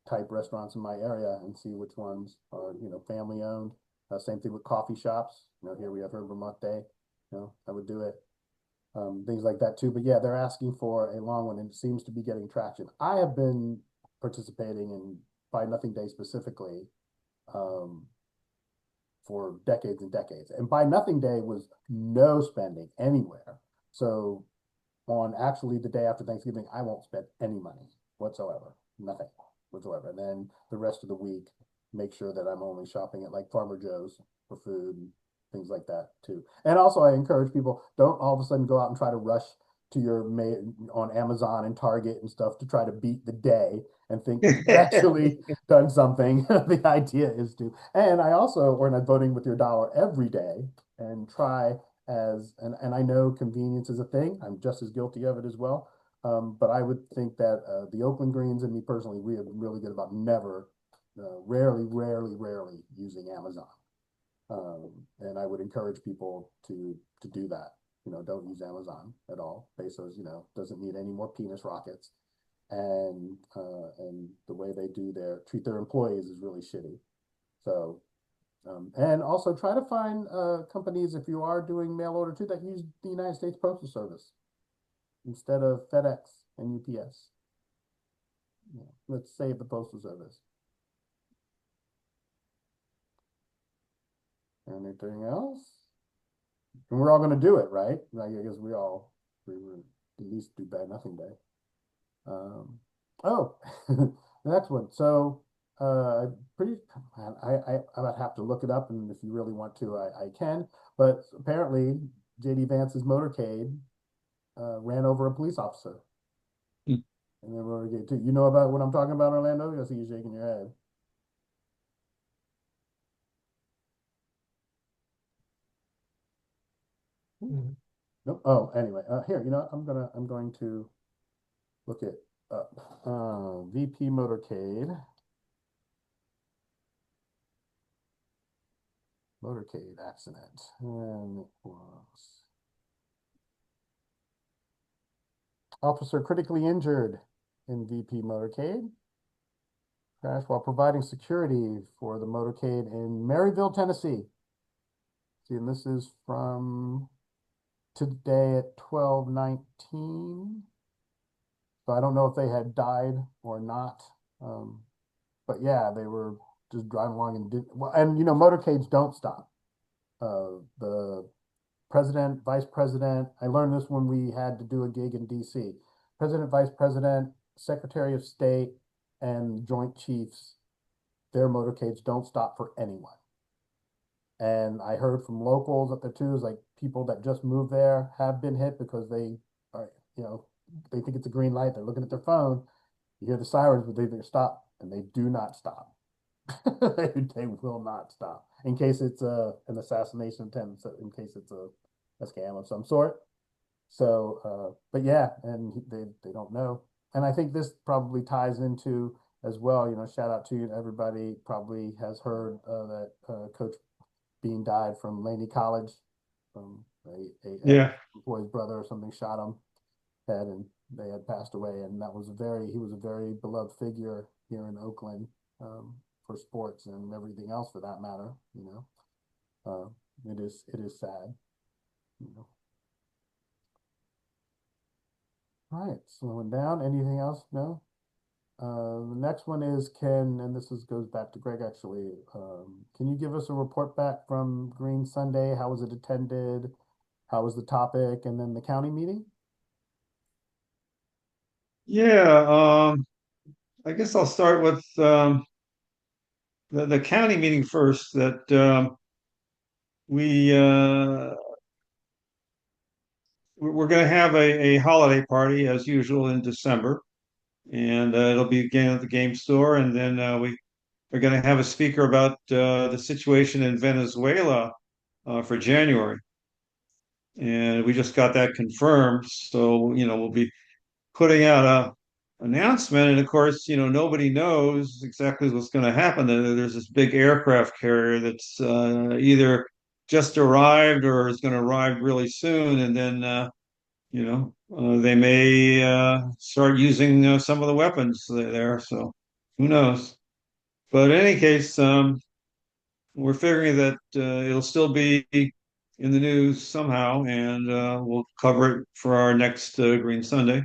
type restaurants in my area and see which ones are family owned. Same thing with coffee shops. Here we have Herb Vermont Day. I would do it. Things like that too. But yeah, they're asking for a long one and it seems to be getting traction. I have been participating in Buy Nothing Day specifically for decades and decades. And Buy Nothing Day was no spending anywhere. So on actually the day after Thanksgiving, I won't spend any money whatsoever. Nothing whatsoever. And then the rest of the week, make sure that I'm only shopping at like Farmer Joe's for food and things like that too. And also I encourage people, don't all of a sudden go out and try to rush to your on Amazon and Target and stuff to try to beat the day and think you've actually done something. The idea is to, and I also, or not voting with your dollar every day and try and I know convenience is a thing. I'm just as guilty of it as well. But I would think that the Oakland Greens and me personally, we are really good about never, rarely using Amazon. And I would encourage people to do that. Don't use Amazon at all. Bezos, doesn't need any more penis rockets, and the way they treat their employees is really shitty. So, and also try to find companies if you are doing mail order too that use the United States Postal Service instead of FedEx and UPS. Let's save the Postal Service. Anything else? And we're all going to do it, right? I guess we would at least do Bad Nothing Day. Oh, the next one. So, I would have to look it up, and if you really want to, I can. But apparently, JD Vance's motorcade ran over a police officer. Hmm. And then motorcade too. You know about what I'm talking about, Orlando? I see you shaking your head. Mhm. Nope. Oh, anyway, here, I'm going to look it up. VP Motorcade. Motorcade accident. And it was Officer critically injured in VP motorcade. Crash while providing security for the motorcade in Maryville, Tennessee. See, and this is from today at 12:19. So I don't know if they had died or not. But yeah, they were just driving along and did well. And motorcades don't stop. The president, vice president, I learned this when we had to do a gig in DC. President, vice president, secretary of state, and joint chiefs, their motorcades don't stop for anyone. And I heard from locals up there too, is like people that just moved there have been hit because they are, they think it's a green light. They're looking at their phone. You hear the sirens, but they stop, and they do not stop. They will not stop in case it's an assassination attempt, in case it's a scam of some sort. So, but yeah, and they don't know. And I think this probably ties into as well, shout out to you. Everybody probably has heard that Coach Bean died from Laney College. A Yeah. boy's brother or something shot him head, and they had passed away. And he was a very beloved figure here in Oakland, for sports and everything else for that matter. It is sad. All right, slowing down. Anything else? No. The next one is and this goes back to Greg actually. Can you give us a report back from Green Sunday? How was it attended? How was the topic? And then the county meeting? Yeah, I guess I'll start with the county meeting first. That we're going to have a holiday party as usual in December, and it'll be again at the game store, and then we're going to have a speaker about the situation in Venezuela for January, and we just got that confirmed. So we'll be putting out a announcement, and of course, nobody knows exactly what's going to happen. There's this big aircraft carrier that's either just arrived or is going to arrive really soon, and then they may start using some of the weapons there. So who knows? But in any case, we're figuring that it'll still be in the news somehow, and we'll cover it for our next Green Sunday.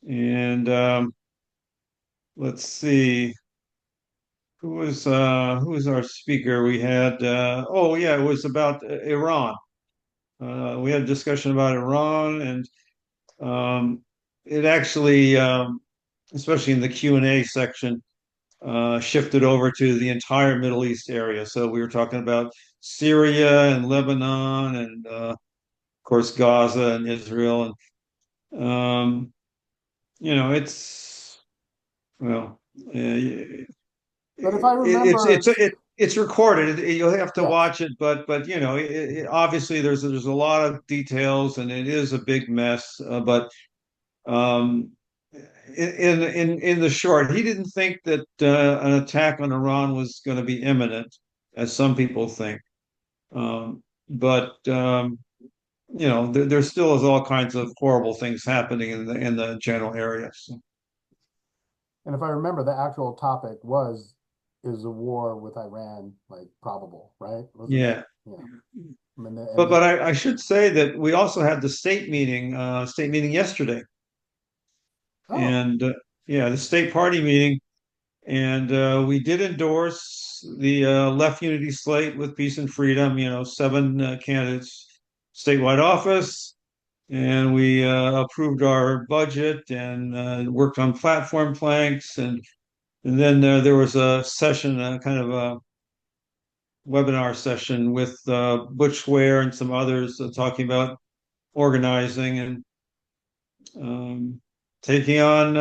And let's see, who was our speaker? We had oh yeah, it was about Iran. We had a discussion about Iran, and it actually, especially in the Q&A section, shifted over to the entire Middle East area. So we were talking about Syria and Lebanon, and of course Gaza and Israel, and it's well. But if I remember, It's recorded. You'll have to yes. watch it, but obviously there's a lot of details, and it is a big mess. But um, in the short, he didn't think that an attack on Iran was going to be imminent, as some people think. But there still is all kinds of horrible things happening in the general area. So. And if I remember, the actual topic is a war with Iran like probable, right? Wasn't Yeah. it? Yeah. I mean, But I should say that we also had the state meeting yesterday, oh, and yeah, the state party meeting, and we did endorse the Left Unity slate with Peace and Freedom. 7 candidates, statewide office, and we approved our budget and worked on platform planks, and then there was a session, kind of a webinar session with Butch Ware and some others talking about organizing and um, taking on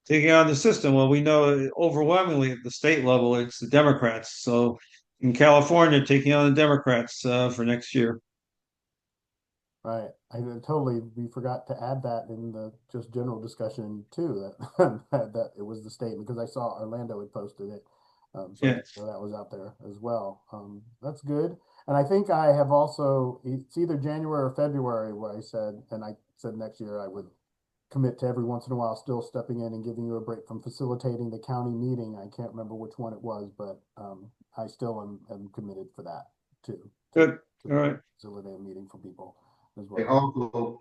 the system. Well, we know overwhelmingly at the state level it's the Democrats. So in California, taking on the Democrats for next year. right. We forgot to add that in the just general discussion too, that that it was the state, because I saw Orlando had posted it. Yeah. So that was out there as well. That's good. And I think I have also, it's either January or February where I said, and I said next year I would commit to every once in a while still stepping in and giving you a break from facilitating the county meeting. I can't remember which one it was, but I still am committed for that too. Good. All right. Facilitate a meeting for people as They well.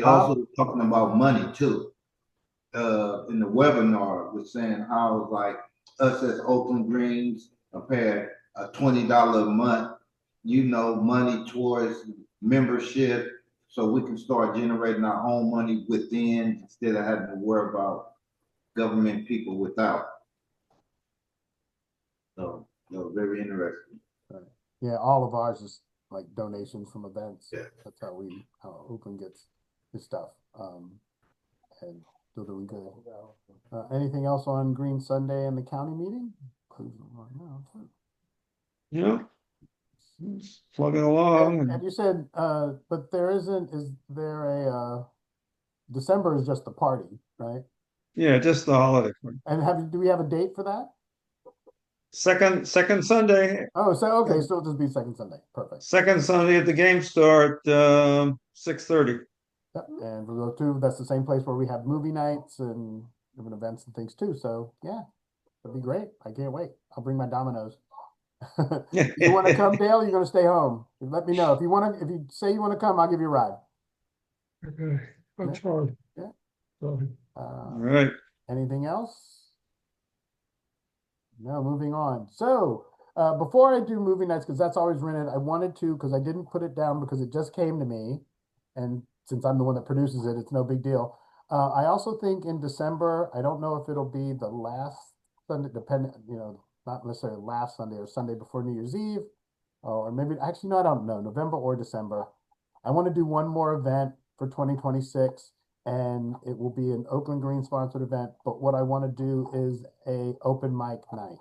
also talking about money too. In the webinar was saying how like us as Oakland Greens are paying a $20 a month, money towards membership, so we can start generating our own money within instead of having to worry about government people without. So, very interesting. Right. Yeah, all of ours is like donations from events. Yeah. That's how Oakland gets his stuff. And still doing good. Anything else on Green Sunday and the county meeting? Yeah. Plugging along. And you said, but is there a, December is just the party, right? Yeah, just the holiday. And do we have a date for that? Second Sunday. Oh, so okay, so it'll just be second Sunday. Perfect. Second Sunday at the game store at 6:30. Yep. And for those two, that's the same place where we have movie nights and different events and things too. So yeah, that'd be great. I can't wait. I'll bring my dominoes. You want to come, Dale? You're going to stay home. Let me know if you say you want to come, I'll give you a ride. Okay, that's fine. Yeah. Fine. All right. Anything else? No, moving on. So before I do movie nights, because that's always rented, I wanted to, because I didn't put it down because it just came to me. And since I'm the one that produces it, it's no big deal. I also think in December, I don't know if it'll be the last Sunday, not necessarily last Sunday or Sunday before New Year's Eve, or maybe, actually, no, I don't know, November or December. I want to do one more event for 2026, and it will be an Oakland Green sponsored event. But what I want to do is a open mic night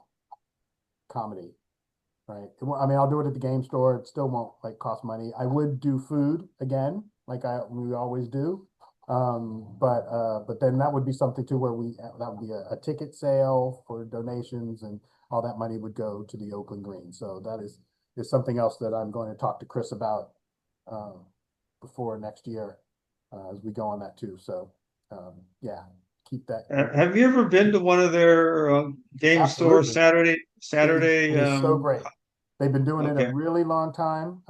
comedy, right? I mean, I'll do it at the game store. It still won't cost money. I would do food again, we always do. But then that would be something too where that would be a ticket sale for donations, and all that money would go to the Oakland Green. So that is something else that I'm going to talk to Chris about before next year as we go on that too. So yeah, keep that. Have you ever been to one of their game Absolutely. stores Saturday? It is so great. They've been doing it Okay. a really long time.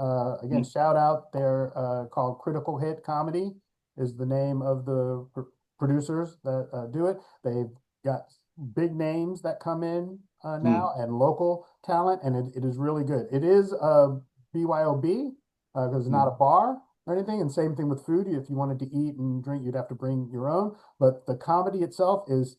Again, shout out. They're called Critical Hit Comedy is the name of the producers that do it. They've got big names that come in now and local talent, and it is really good. It is BYOB because it's not a bar or anything, and same thing with food. If you wanted to eat and drink, you'd have to bring your own. But the comedy itself is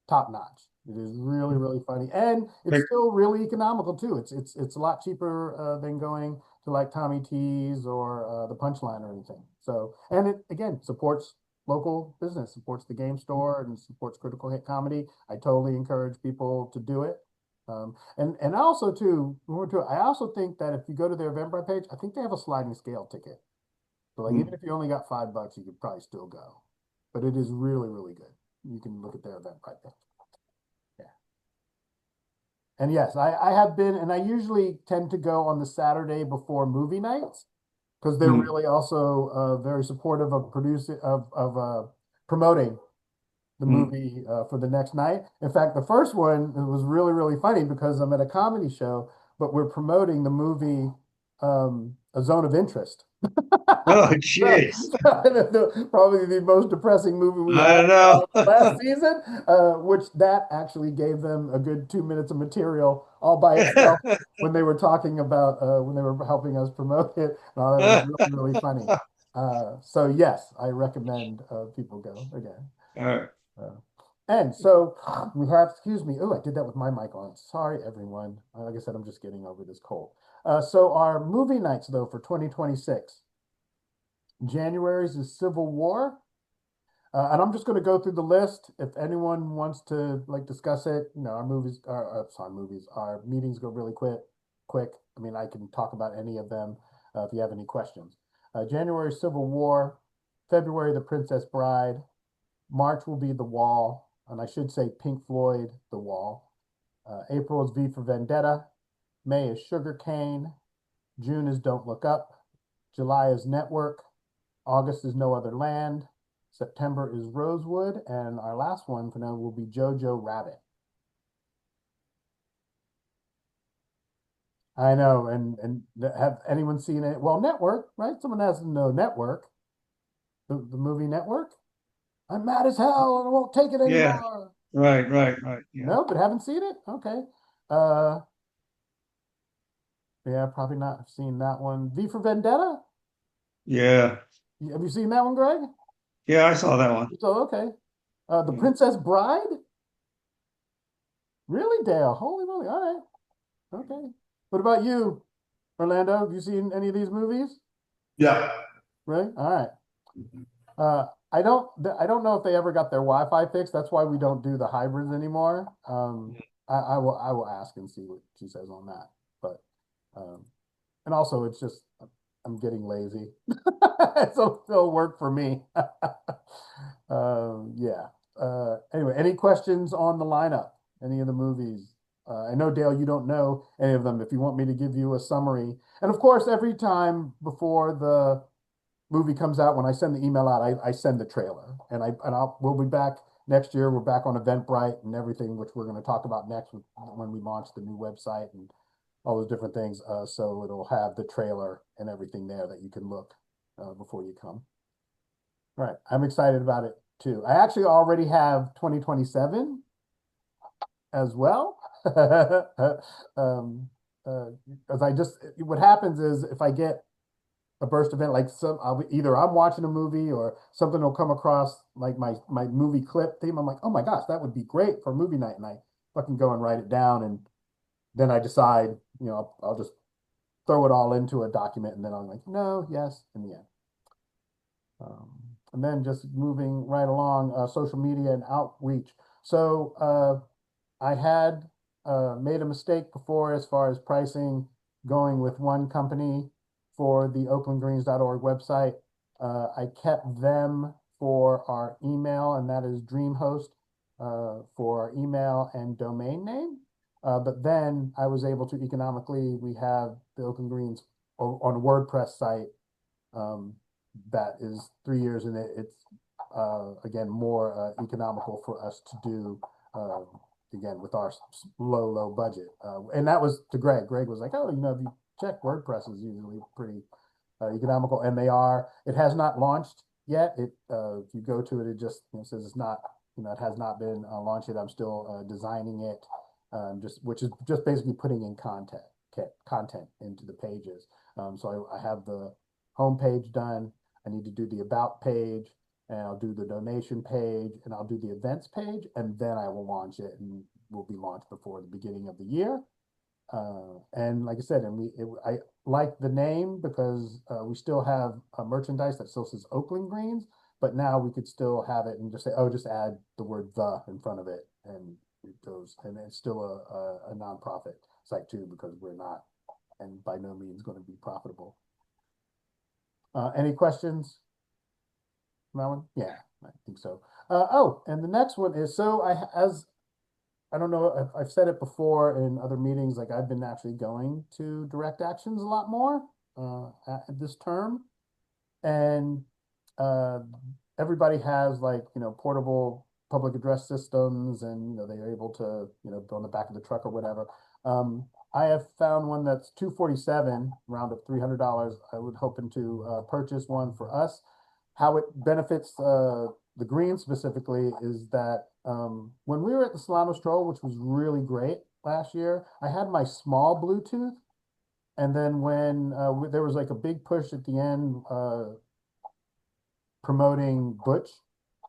top notch. It is really, really funny, and it's still really economical too. It's a lot cheaper than going to like Tommy T's or the Punchline or anything. So, and it again supports local business, supports the game store, and supports Critical Hit Comedy. I totally encourage people to do it. And also too, I also think that if you go to their Eventbrite page, I think they have a sliding scale ticket. So like even if you only got $5, you could probably still go. But it is really, really good. You can look at their Eventbrite page. And yes, I have been, and I usually tend to go on the Saturday before movie nights because they're really also very supportive of promoting the movie for the next night. In fact, the first one was really, really funny because I'm at a comedy show, but we're promoting the movie A Zone of Interest. Oh, jeez. Probably the most depressing movie we I had know. last season, which that actually gave them a good 2 minutes of material all by itself when they were talking about when they were helping us promote it. And all that was really, really funny. So yes, I recommend people go again. All right. And so we have, excuse me, oh, I did that with my mic on. Sorry, everyone. Like I said, I'm just getting over this cold. So our movie nights, though, for 2026. January's is Civil War. And I'm just going to go through the list. If anyone wants to discuss it, our meetings go really quick. I mean, I can talk about any of them if you have any questions. January, Civil War. February, The Princess Bride. March will be The Wall. And I should say Pink Floyd, The Wall. April is V for Vendetta. May is Sugarcane. June is Don't Look Up. July is Network. August is No Other Land. September is Rosewood, and our last one for now will be Jojo Rabbit. I know, and have anyone seen it? Well, Network, right? Someone has to know Network, the movie Network. I'm mad as hell and I won't take it Yeah, anymore. right. Yeah. No, but haven't seen it? Okay. Uh, yeah, probably not seen that one. V for Vendetta? Yeah. Have you seen that one, Greg? Yeah, I saw that one. So, okay. The Yeah. Princess Bride? Really, Dale? Holy moly. All right. Okay. What about you, Orlando? Have you seen any of these movies? Yeah. Right? All right. I don't know if they ever got their Wi-Fi fixed. That's why we don't do the hybrids anymore. I will ask and see what she says on that. But and also it's just I'm getting lazy. So it'll work for me. Yeah. Anyway, any questions on the lineup? Any of the movies? I know, Dale, you don't know any of them. If you want me to give you a summary, and of course, every time before the movie comes out, when I send the email out, I send the trailer, and we'll be back next year. We're back on Eventbrite and everything, which we're going to talk about next when we launch the new website and all those different things. So it'll have the trailer and everything there that you can look before you come. All right, I'm excited about it too. I actually already have 2027 as well. Because what happens is if I get a burst event like either I'm watching a movie or something will come across like my movie clip theme. I'm like, oh my gosh, that would be great for movie night, and I fucking go and write it down, and then I decide, I'll just throw it all into a document, and then I'm like, no, yes, in the end. And then just moving right along, social media and outreach. So I had made a mistake before as far as pricing, going with one company for the oaklandgreens.org website. I kept them for our email, and that is DreamHost for our email and domain name. But then I was able to we have the Oakland Greens on a WordPress site that is 3 years, and it's again more economical for us to do again with our low budget. And that was to Greg. Greg was like, oh, if you check, WordPress is usually pretty economical, and they are. It has not launched yet. If you go to it, it just says it's not. It has not been launched yet. I'm still designing it, which is just basically putting in content into the pages. So I have the homepage done. I need to do the about page, and I'll do the donation page, and I'll do the events page, and then I will launch it, and will be launched before the beginning of the year. And like I said, I like the name because we still have merchandise that still says Oakland Greens, but now we could still have it and just say, oh, just add the word "the" in front of it, and it goes, and it's still a nonprofit site too, because we're not, and by no means going to be profitable. Any questions? That one? Yeah, I think so. Oh, and the next one is, so I don't know if I've said it before in other meetings, like I've been actually going to direct actions a lot more at this term. And everybody has portable public address systems, and they're able to go on the back of the truck or whatever. I have found one that's $247, round up $300. I would hoping to purchase one for us. How it benefits the green specifically is that when we were at the Solano Stroll, which was really great last year, I had my small Bluetooth, and then when there was like a big push at the end promoting Butch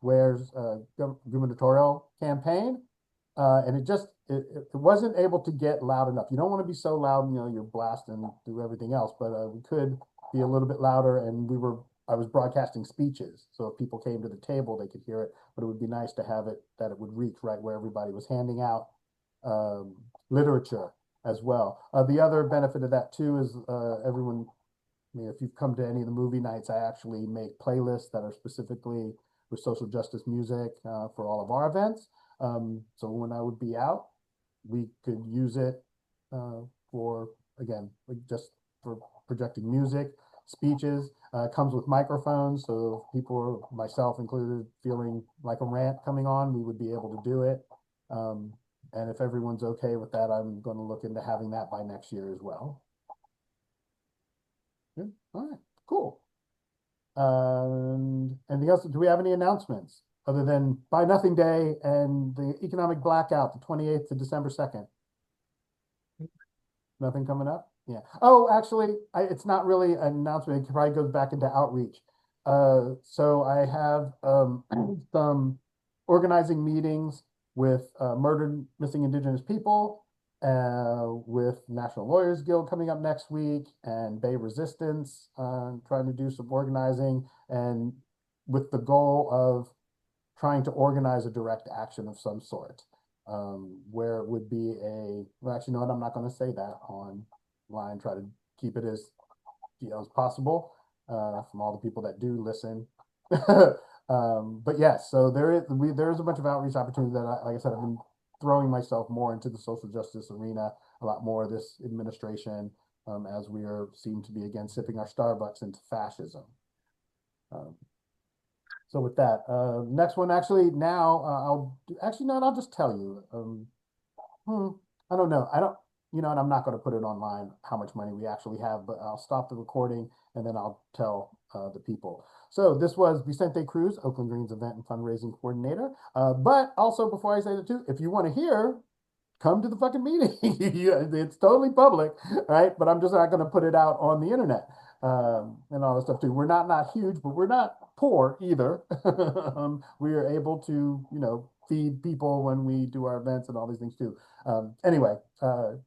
Ware's gubernatorial campaign, and it wasn't able to get loud enough. You don't want to be so loud, you're blasting through everything else, but we could be a little bit louder, and I was broadcasting speeches, so if people came to the table, they could hear it, but it would be nice to have it that it would reach right where everybody was handing out literature as well. The other benefit of that too is everyone, if you've come to any of the movie nights, I actually make playlists that are specifically with social justice music for all of our events. So when I would be out, we could use it for, again, just for projecting music. speeches. Comes with microphones, so if people, myself included, feeling like a rant coming on, we would be able to do it. And if everyone's okay with that, I'm going to look into having that by next year as well. Yeah. All right, cool. Anything else? Do we have any announcements other than Buy Nothing Day and the economic blackout, the 28th to December 2nd? Nothing coming up? Yeah. Oh, actually, it's not really an announcement. It probably goes back into outreach. So I have some organizing meetings with murdered missing Indigenous people, with National Lawyers Guild coming up next week, and Bay Resistance, trying to do some organizing, and with the goal of trying to organize a direct action of some sort, where it would be well, actually, no, I'm not going to say that online. Try to keep it as as possible, from all the people that do listen. But yes, so there's a bunch of outreach opportunities that, like I said, I've been throwing myself more into the social justice arena a lot more this administration, as we seem to be again sipping our Starbucks into fascism. So with that, next one, actually now, I'll just tell you. I don't know. And I'm not going to put it online how much money we actually have, but I'll stop the recording and then I'll tell the people. So this was Vicente Cruz, Oakland Greens event and fundraising coordinator. But also, before I say that too, if you want to hear, come to the fucking meeting. It's totally public, right? But I'm just not going to put it out on the internet, and all this stuff too. We're not huge, but we're not poor either. We are able to, feed people when we do our events and all these things too. Anyway,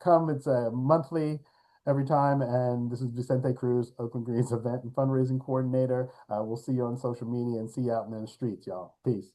come. It's a monthly every time, and this is Vicente Cruz, Oakland Greens event and fundraising coordinator. We'll see you on social media and see you out in the streets, y'all. Peace.